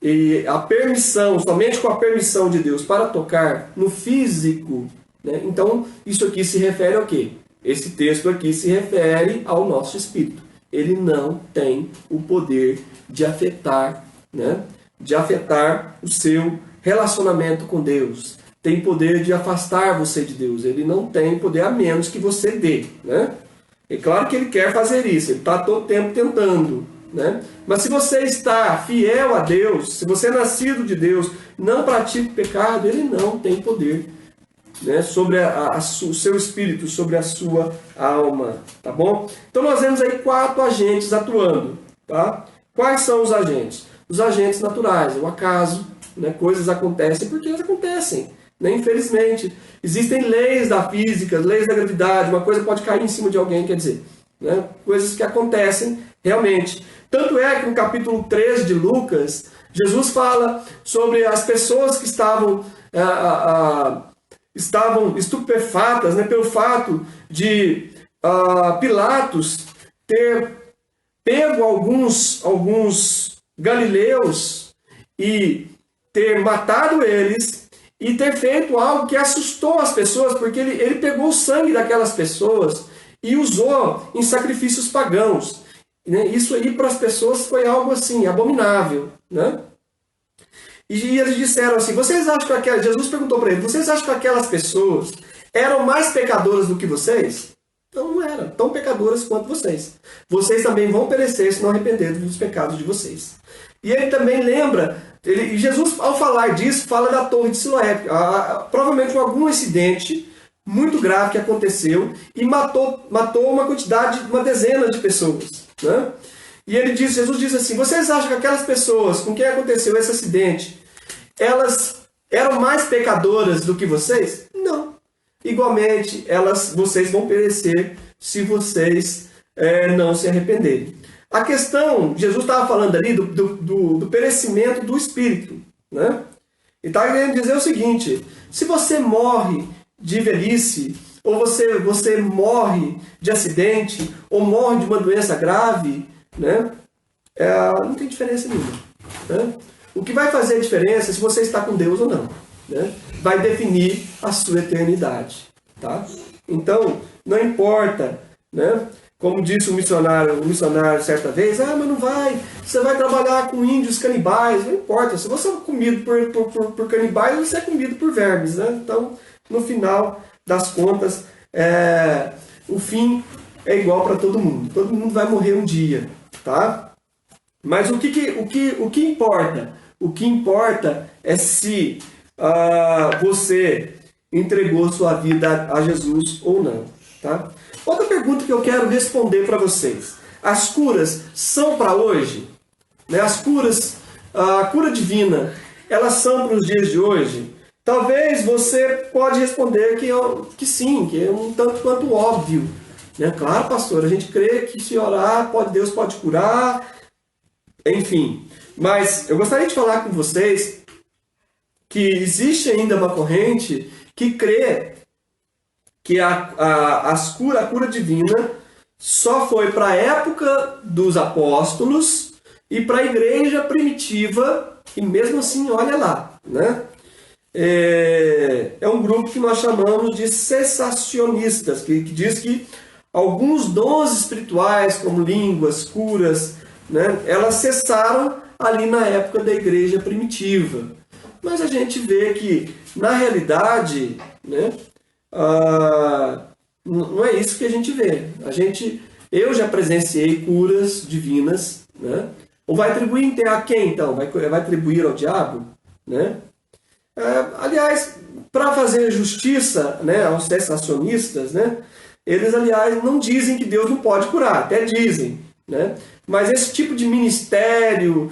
Speaker 1: E a permissão, somente com a permissão de Deus para tocar no físico, né? Então isso aqui se refere ao quê? Esse texto aqui se refere ao nosso espírito. Ele não tem o poder de afetar, né? De afetar o seu relacionamento com Deus. Tem poder de afastar você de Deus. Ele não tem poder a menos que você dê, né? É claro que ele quer fazer isso. Ele está todo tempo tentando, né? Mas se você está fiel a Deus, se você é nascido de Deus, não pratica o pecado, ele não tem poder, né, sobre o seu espírito, sobre a sua alma, tá bom? Então nós vemos aí 4 agentes atuando, tá? Quais são os agentes? Os agentes naturais, o acaso, né? Coisas acontecem porque elas acontecem, né? Infelizmente. Existem leis da física, leis da gravidade, uma coisa pode cair em cima de alguém, quer dizer, né? Coisas que acontecem realmente. Tanto é que no capítulo 13 de Lucas, Jesus fala sobre as pessoas que estavam estupefatas, né, pelo fato de Pilatos ter pego alguns galileus e ter matado eles e ter feito algo que assustou as pessoas, porque ele pegou o sangue daquelas pessoas e usou em sacrifícios pagãos. Né? Isso aí para as pessoas foi algo assim, abominável, né? E eles disseram assim, vocês acham que Jesus perguntou para eles, vocês acham que aquelas pessoas eram mais pecadoras do que vocês? Então não eram, tão pecadoras quanto vocês. Vocês também vão perecer se não arrependerem dos pecados de vocês. E ele também lembra, Jesus ao falar disso, fala da torre de Siloé, provavelmente algum incidente muito grave que aconteceu e matou uma dezena de pessoas, né? E Jesus diz assim, vocês acham que aquelas pessoas com quem aconteceu esse acidente, elas eram mais pecadoras do que vocês? Não. Igualmente, vocês vão perecer se vocês não se arrependerem. A questão, Jesus estava falando ali do perecimento do espírito, né? E está querendo dizer o seguinte, se você morre de velhice, ou você morre de acidente, ou morre de uma doença grave, né? Não tem diferença nenhuma, né? O que vai fazer a diferença é se você está com Deus ou não, né? Vai definir a sua eternidade, tá? Então, não importa, né? Como disse o missionário certa vez, mas não vai, você vai trabalhar com índios canibais, não importa, se você é comido por canibais, você é comido por vermes, né? Então, no final das contas, o fim é igual para todo mundo vai morrer um dia, tá? Mas o que importa? O que importa é se você entregou sua vida a Jesus ou não, tá? Outra pergunta que eu quero responder para vocês. As curas são para hoje? Né? A cura divina, elas são para os dias de hoje? Talvez você pode responder que sim, que é um tanto quanto óbvio. Né? Claro, pastor, a gente crê que se orar, Deus pode curar, enfim. Mas eu gostaria de falar com vocês que existe ainda uma corrente que crê que a cura divina só foi para a época dos apóstolos e para a igreja primitiva, e mesmo assim, olha lá, né? É um grupo que nós chamamos de cessacionistas, que diz que alguns dons espirituais, como línguas, curas, né, elas cessaram ali na época da igreja primitiva. Mas a gente vê que, na realidade, né, não é isso que a gente vê. Eu já presenciei curas divinas, né? Ou vai atribuir a quem, então? Vai atribuir ao diabo? Né? Aliás, para fazer justiça, né, aos cessacionistas, né, eles, aliás, não dizem que Deus não pode curar, até dizem. Né? Mas esse tipo de ministério,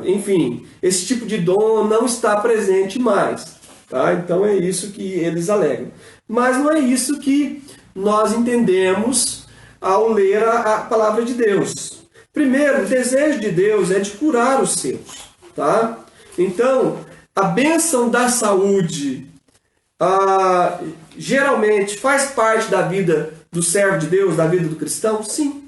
Speaker 1: enfim, esse tipo de dom não está presente mais. Tá? Então é isso que eles alegam. Mas não é isso que nós entendemos ao ler a palavra de Deus. Primeiro, o desejo de Deus é de curar os seus. Tá? Então, a bênção da saúde geralmente faz parte da vida do servo de Deus, da vida do cristão? Sim.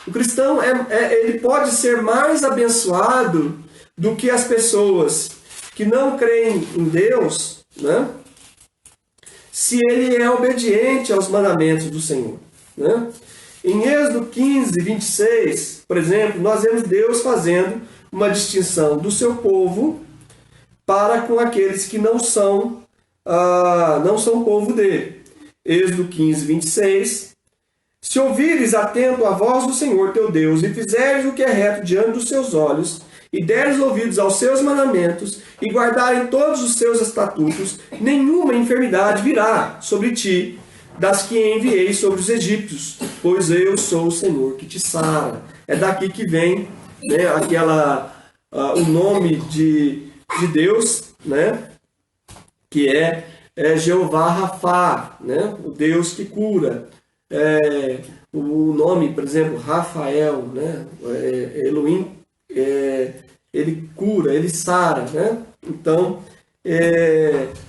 Speaker 1: O cristão ele pode ser mais abençoado do que as pessoas que não creem em Deus, né? Se ele é obediente aos mandamentos do Senhor. Né? Em Êxodo 15, 26, por exemplo, nós vemos Deus fazendo uma distinção do seu povo para com aqueles que não são povo dele. Êxodo 15, 26. Se ouvires atento a voz do Senhor teu Deus, e fizeres o que é reto diante dos seus olhos, e deres ouvidos aos seus mandamentos, e guardarem todos os seus estatutos, nenhuma enfermidade virá sobre ti, das que enviei sobre os egípcios, pois eu sou o Senhor que te sara. É daqui que vem, né, o nome de Deus, né, que é Jeová Rafá, né, o Deus que cura. O nome, por exemplo, Rafael, né, Elohim, ele cura, ele sara. Né? Então,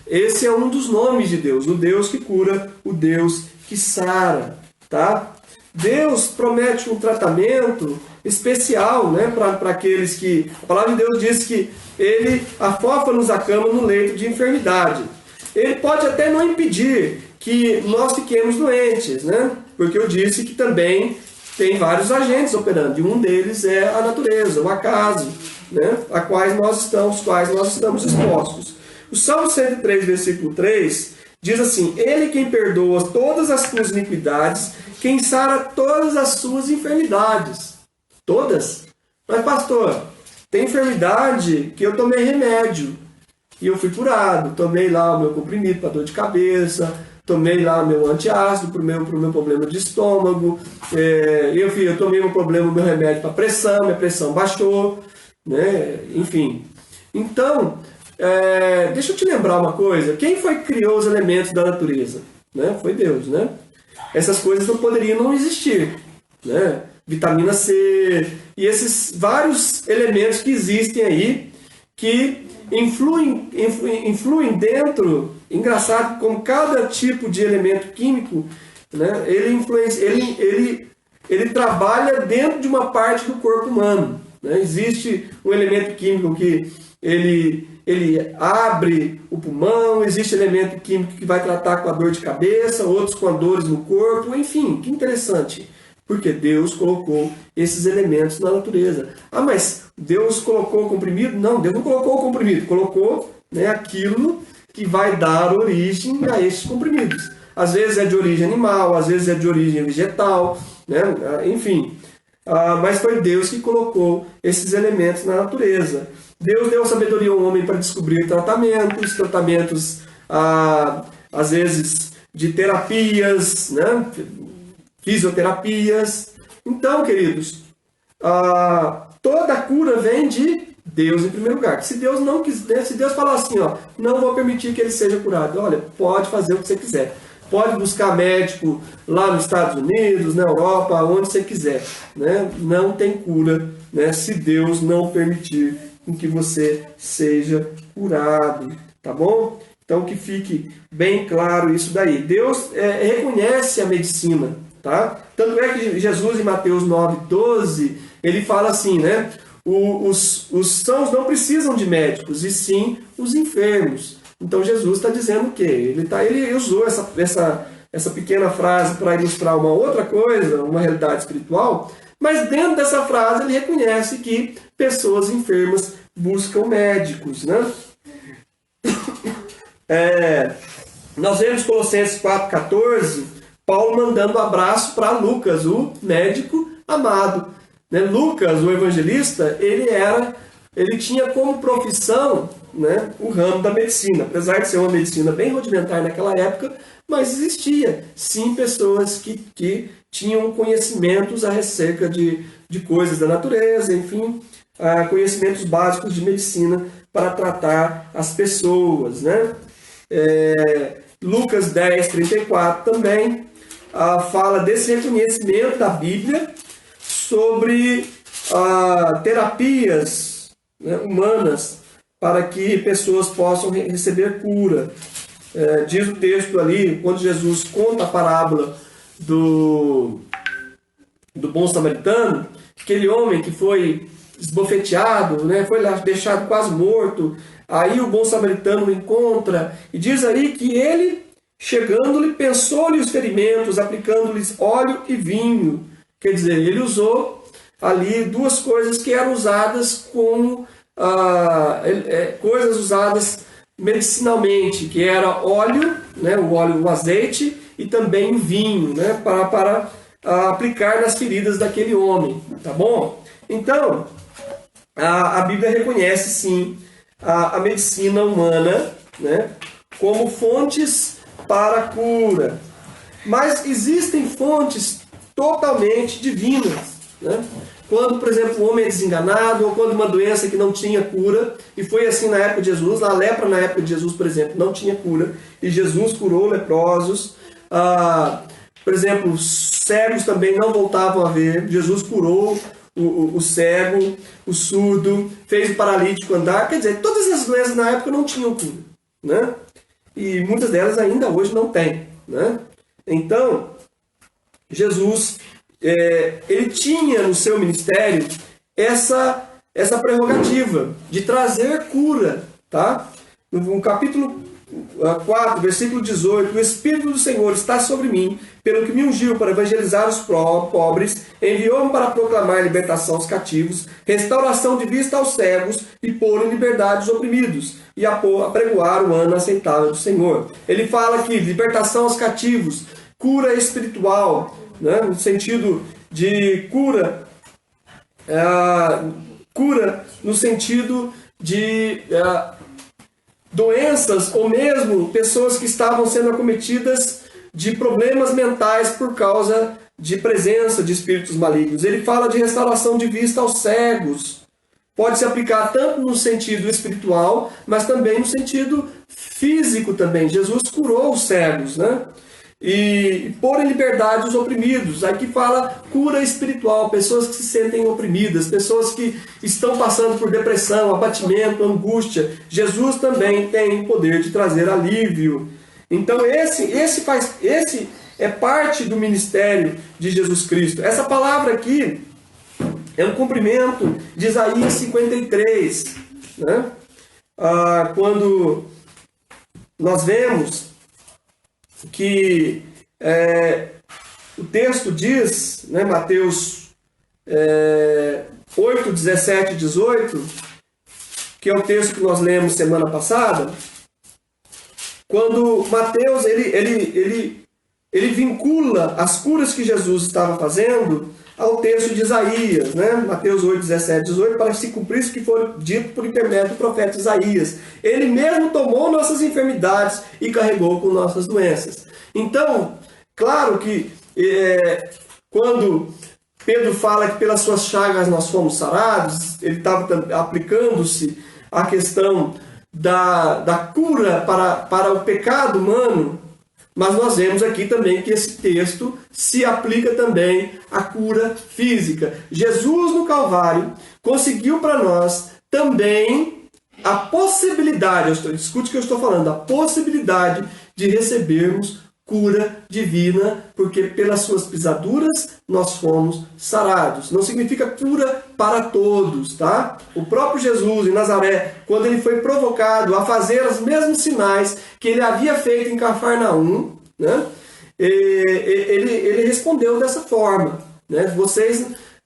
Speaker 1: esse é um dos nomes de Deus, o Deus que cura, o Deus que sara. Tá? Deus promete um tratamento especial, né, para aqueles que... A palavra de Deus diz que ele afofa-nos a cama no leito de enfermidade. Ele pode até não impedir que nós fiquemos doentes, né? Porque eu disse que também tem vários agentes operando, e um deles é a natureza, o acaso, né? Os quais nós estamos expostos. O Salmo 103, versículo 3, diz assim: Ele quem perdoa todas as tuas iniquidades, quem sara todas as suas enfermidades. Todas? Mas pastor, tem enfermidade que eu tomei remédio e eu fui curado. Tomei lá o meu comprimido para dor de cabeça, tomei lá o meu antiácido para o meu problema de estômago, eu tomei o meu remédio para pressão, minha pressão baixou, né? Enfim. Então, deixa eu te lembrar uma coisa: quem foi que criou os elementos da natureza? Né? Foi Deus, né? Essas coisas não poderiam não existir, né? Vitamina C e esses vários elementos que existem aí, que influem dentro. Engraçado como cada tipo de elemento químico, né, ele trabalha dentro de uma parte do corpo humano. Né? Existe um elemento químico que ele abre o pulmão, existe elemento químico que vai tratar com a dor de cabeça, outros com as dores no corpo, enfim, que interessante. Porque Deus colocou esses elementos na natureza. Mas Deus colocou o comprimido? Não, Deus não colocou o comprimido, colocou, né, aquilo que vai dar origem a esses comprimidos. Às vezes é de origem animal, às vezes é de origem vegetal, né? Enfim. Mas foi Deus que colocou esses elementos na natureza. Deus deu sabedoria ao homem para descobrir tratamentos, às vezes de terapias, né? Fisioterapias. Então, queridos, toda a cura vem de Deus em primeiro lugar. Se Deus não quiser, se Deus falar assim, não vou permitir que ele seja curado, olha, pode fazer o que você quiser. Pode buscar médico lá nos Estados Unidos, na Europa, onde você quiser. Né? Não tem cura, né, se Deus não permitir que você seja curado. Tá bom? Então que fique bem claro isso daí. Deus reconhece a medicina. Tá? Tanto é que Jesus, em Mateus 9, 12, ele fala assim, né? os sãos não precisam de médicos, e sim os enfermos. Então Jesus está dizendo o quê? Ele usou essa pequena frase para ilustrar uma outra coisa, uma realidade espiritual, mas dentro dessa frase ele reconhece que pessoas enfermas buscam médicos, né? Nós vemos Colossenses 4,14, Paulo mandando um abraço para Lucas, o médico amado. Né? Lucas, o evangelista, ele tinha como profissão, né, o ramo da medicina. Apesar de ser uma medicina bem rudimentar naquela época, mas existia, sim, pessoas que tinham conhecimentos acerca de coisas da natureza, enfim, conhecimentos básicos de medicina para tratar as pessoas. Né? Lucas 10:34 também fala desse reconhecimento da Bíblia sobre terapias, né, humanas para que pessoas possam receber cura. Diz o texto ali, quando Jesus conta a parábola do bom samaritano, aquele homem que foi esbofeteado, né, foi deixado quase morto, aí o bom samaritano o encontra, e diz aí que ele, chegando-lhe, pensou-lhe os ferimentos, aplicando-lhes óleo e vinho. Quer dizer, ele usou ali duas coisas que eram usadas como coisas usadas medicinalmente, que era óleo, né, o azeite, e também o vinho, né, para aplicar nas feridas daquele homem, tá bom? Então, a Bíblia reconhece sim a medicina humana, né, como fontes para a cura, mas existem fontes totalmente divinas, né? Quando, por exemplo, o homem é desenganado, ou quando uma doença que não tinha cura, e foi assim na época de Jesus, a lepra na época de Jesus, por exemplo, não tinha cura, e Jesus curou leprosos. Por exemplo, os cegos também não voltavam a ver, Jesus curou o cego, o surdo, fez o paralítico andar. Quer dizer, todas essas doenças na época não tinham cura, né? E muitas delas ainda hoje não têm, né? Então, Jesus, ele tinha no seu ministério essa prerrogativa de trazer cura, tá? No capítulo 4, versículo 18, o Espírito do Senhor está sobre mim, pelo que me ungiu para evangelizar os pobres, enviou-me para proclamar libertação aos cativos, restauração de vista aos cegos e pôr em liberdade os oprimidos, e a pregoar o ano aceitável do Senhor. Ele fala aqui, libertação aos cativos, cura espiritual, né, no sentido de cura no sentido de doenças, ou mesmo pessoas que estavam sendo acometidas de problemas mentais por causa de presença de espíritos malignos. Ele fala de restauração de vista aos cegos. Pode se aplicar tanto no sentido espiritual, mas também no sentido físico também. Jesus curou os cegos, né? E pôr em liberdade os oprimidos. Aqui fala cura espiritual, pessoas que se sentem oprimidas, pessoas que estão passando por depressão, abatimento, angústia. Jesus também tem o poder de trazer alívio. Então esse é parte do ministério de Jesus Cristo. Essa palavra aqui é um cumprimento de Isaías 53, né? Quando nós vemos que o texto diz, né, Mateus 8, 17 e 18, que é o texto que nós lemos semana passada, quando Mateus ele vincula as curas que Jesus estava fazendo ao texto de Isaías, né? Mateus 8, 17 e 18, para que se cumprisse o que foi dito por intermédio do profeta Isaías. Ele mesmo tomou nossas enfermidades e carregou com nossas doenças. Então, claro que quando Pedro fala que pelas suas chagas nós fomos sarados, ele estava aplicando-se à questão da cura para o pecado humano. Mas nós vemos aqui também que esse texto se aplica também à cura física. Jesus no Calvário conseguiu para nós também a possibilidade, escute o que eu estou falando, a possibilidade de recebermos cura divina, porque pelas suas pisaduras nós fomos sarados. Não significa cura para todos, tá? O próprio Jesus em Nazaré, quando ele foi provocado a fazer os mesmos sinais que ele havia feito em Cafarnaum, né? Ele respondeu dessa forma, né?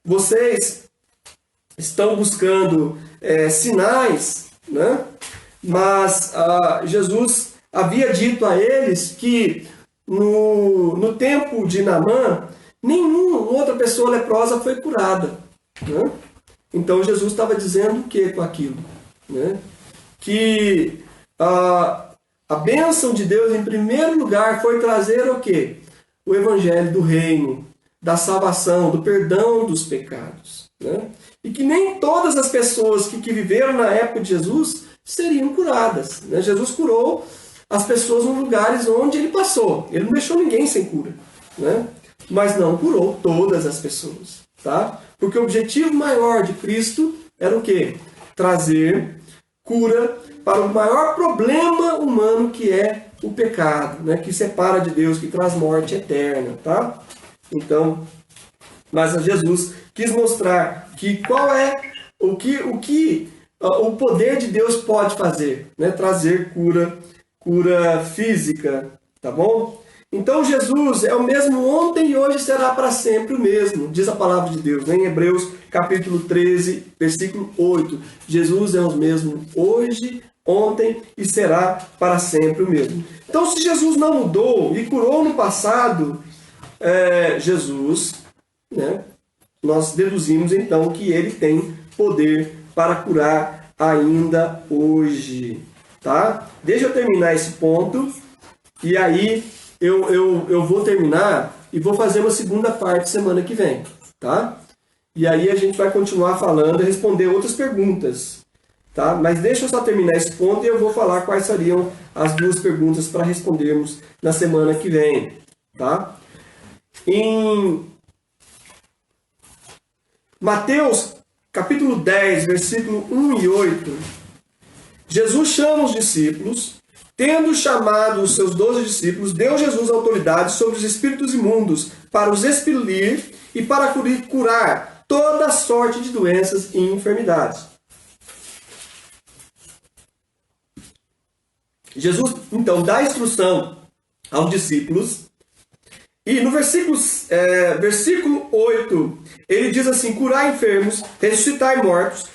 Speaker 1: Vocês estão buscando sinais, né? Mas Jesus havia dito a eles que no tempo de Naamã, nenhuma outra pessoa leprosa foi curada, né? Então Jesus estava dizendo o que com aquilo? Né? Que a bênção de Deus, em primeiro lugar, foi trazer o quê? O evangelho do reino, da salvação, do perdão dos pecados. Né? E que nem todas as pessoas que viveram na época de Jesus seriam curadas. Né? Jesus curou as pessoas nos lugares onde ele passou. Ele não deixou ninguém sem cura. Né? Mas não curou todas as pessoas. Tá? Porque o objetivo maior de Cristo era o quê? Trazer cura para o maior problema humano, que é o pecado, né? Que separa de Deus, que traz morte eterna. Tá? Então, mas Jesus quis mostrar que qual é o poder de Deus pode fazer, né? Trazer cura física, tá bom? Então Jesus é o mesmo ontem e hoje será para sempre o mesmo, diz a palavra de Deus, né? Em Hebreus capítulo 13, versículo 8. Jesus é o mesmo hoje, ontem e será para sempre o mesmo. Então, se Jesus não mudou e curou no passado, Jesus, né? Nós deduzimos então que ele tem poder para curar ainda hoje, tá? Deixa eu terminar esse ponto e aí eu vou terminar e vou fazer uma segunda parte semana que vem, tá? E aí a gente vai continuar falando e responder outras perguntas, tá? Mas deixa eu só terminar esse ponto e eu vou falar quais seriam as duas perguntas para respondermos na semana que vem, tá? Em Mateus capítulo 10, versículo 1 e 8, Jesus chama os discípulos, tendo chamado os seus 12 discípulos, deu Jesus autoridade sobre os espíritos imundos para os expelir e para curar toda sorte de doenças e enfermidades. Jesus, então, dá instrução aos discípulos. E no versículo 8, ele diz assim: curar enfermos, ressuscitar mortos,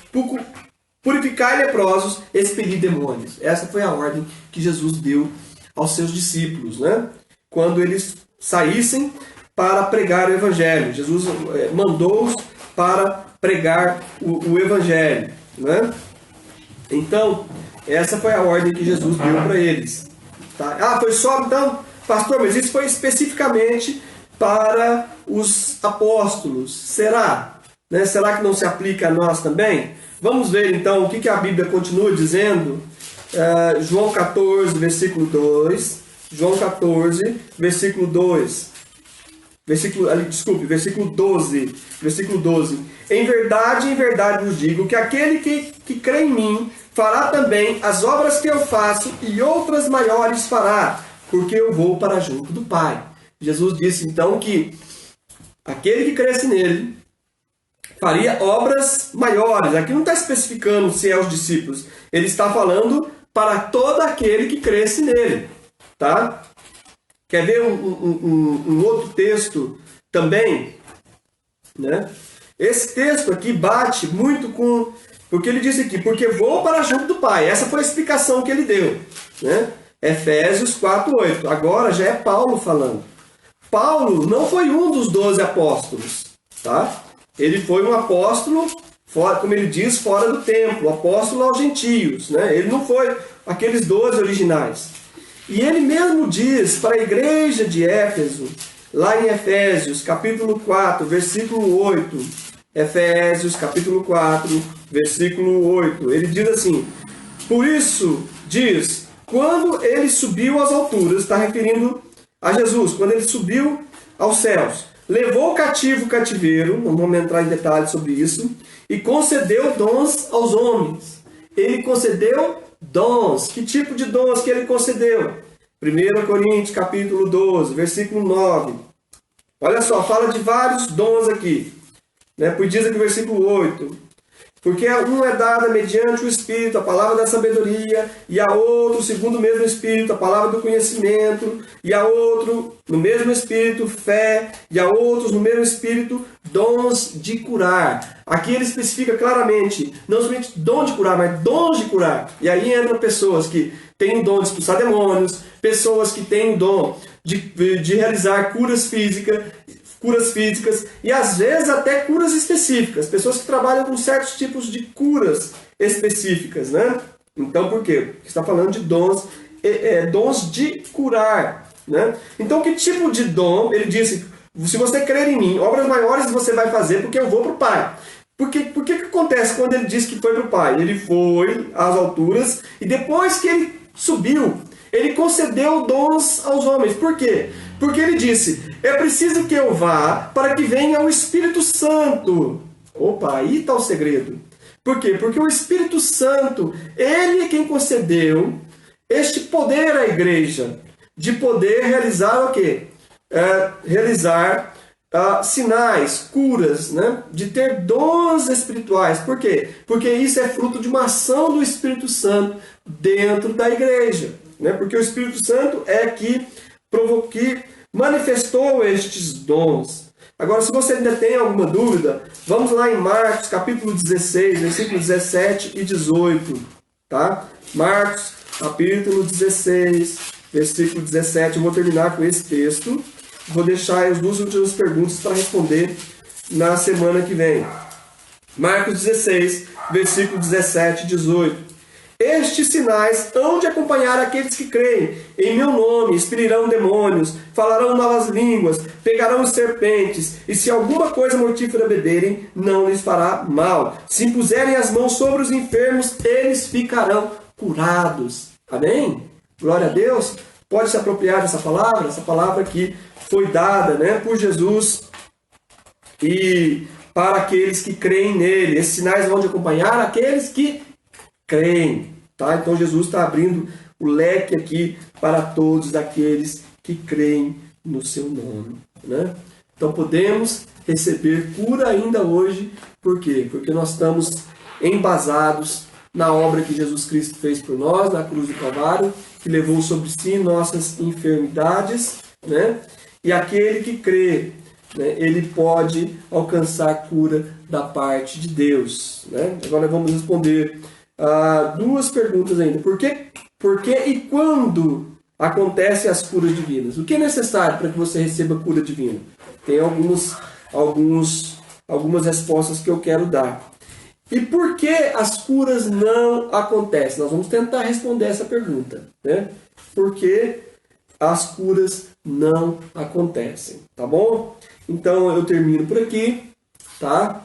Speaker 1: purificar leprosos, expelir demônios. Essa foi a ordem que Jesus deu aos seus discípulos, né? Quando eles saíssem para pregar o evangelho. Jesus mandou-os para pregar o evangelho, né? Então, essa foi a ordem que Jesus deu para eles. Tá? Foi só então... Pastor, mas isso foi especificamente para os apóstolos. Será? Né? Será que não se aplica a nós também? Vamos ver então o que a Bíblia continua dizendo. João 14, versículo 2. João 14, versículo 2. Versículo 12. Versículo 12. Em verdade vos digo que aquele que crê em mim fará também as obras que eu faço e outras maiores fará, porque eu vou para junto do Pai. Jesus disse então que aquele que cresce nele faria obras maiores. Aqui não está especificando se é os discípulos. Ele está falando para todo aquele que cresce nele. Tá? Quer ver um outro texto também? Né? Esse texto aqui bate muito com... Porque ele disse aqui, porque vou para junto do Pai. Essa foi a explicação que ele deu. Né? Efésios 4:8. Agora já é Paulo falando. Paulo não foi um dos 12 apóstolos. Tá? Ele foi um apóstolo, como ele diz, fora do templo. Apóstolo aos gentios. Né? Ele não foi aqueles 12 originais. E ele mesmo diz para a igreja de Éfeso, lá em Efésios capítulo 4, versículo 8. Efésios capítulo 4, versículo 8. Ele diz assim: por isso diz... Quando ele subiu às alturas, está referindo a Jesus, quando ele subiu aos céus, levou cativo o cativeiro, não vamos entrar em detalhes sobre isso, e concedeu dons aos homens. Ele concedeu dons. Que tipo de dons que ele concedeu? 1 Coríntios capítulo 12, versículo 9. Olha só, fala de vários dons aqui. Né? Pois diz aqui o versículo 8. Porque um é dada mediante o Espírito, a palavra da sabedoria, e a outro, segundo o mesmo Espírito, a palavra do conhecimento, e a outro, no mesmo Espírito, fé, e a outros, no mesmo Espírito, dons de curar. Aqui ele especifica claramente, não somente dom de curar, mas dons de curar. E aí entram pessoas que têm o dom de expulsar demônios, pessoas que têm o dom de realizar curas físicas e às vezes até curas específicas. Pessoas que trabalham com certos tipos de curas específicas, né? Então, por quê? Porque está falando de dons, dons de curar, né? Então, que tipo de dom? Ele disse, se você crer em mim, obras maiores você vai fazer porque eu vou para o Pai. Por que acontece quando ele disse que foi para o Pai? Ele foi às alturas e depois que ele subiu, ele concedeu dons aos homens. Por quê? Porque ele disse, é preciso que eu vá para que venha o Espírito Santo. Opa, aí está o segredo. Por quê? Porque o Espírito Santo, ele é quem concedeu este poder à igreja, de poder realizar o quê? Realizar sinais, curas, né? De ter dons espirituais. Por quê? Porque isso é fruto de uma ação do Espírito Santo dentro da igreja. Né? Porque o Espírito Santo é que manifestou estes dons. Agora, se você ainda tem alguma dúvida, vamos lá em Marcos, capítulo 16, versículos 17 e 18. Tá? Marcos, capítulo 16, versículo 17. Eu vou terminar com esse texto. Vou deixar as duas últimas perguntas para responder na semana que vem. Marcos 16, versículo 17 e 18. Estes sinais hão de acompanhar aqueles que creem. Em meu nome expelirão demônios, falarão novas línguas, pegarão serpentes, e se alguma coisa mortífera beberem, não lhes fará mal. Se impuserem as mãos sobre os enfermos, eles ficarão curados. Amém? Glória a Deus. Pode se apropriar dessa palavra? Essa palavra que foi dada, né, por Jesus e para aqueles que creem nele. Esses sinais vão de acompanhar aqueles que creem, tá? Então Jesus está abrindo o leque aqui para todos aqueles que creem no seu nome, né? Então podemos receber cura ainda hoje, por quê? Porque nós estamos embasados na obra que Jesus Cristo fez por nós, na cruz do Calvário, que levou sobre si nossas enfermidades, né? E aquele que crê, né, ele pode alcançar cura da parte de Deus, né? Agora vamos responder duas perguntas ainda. Por que e quando acontecem as curas divinas? O que é necessário para que você receba cura divina? Tem algumas respostas que eu quero dar. E por que as curas não acontecem? Nós vamos tentar responder essa pergunta, né? Por que as curas não acontecem, tá bom? Então eu termino por aqui, tá?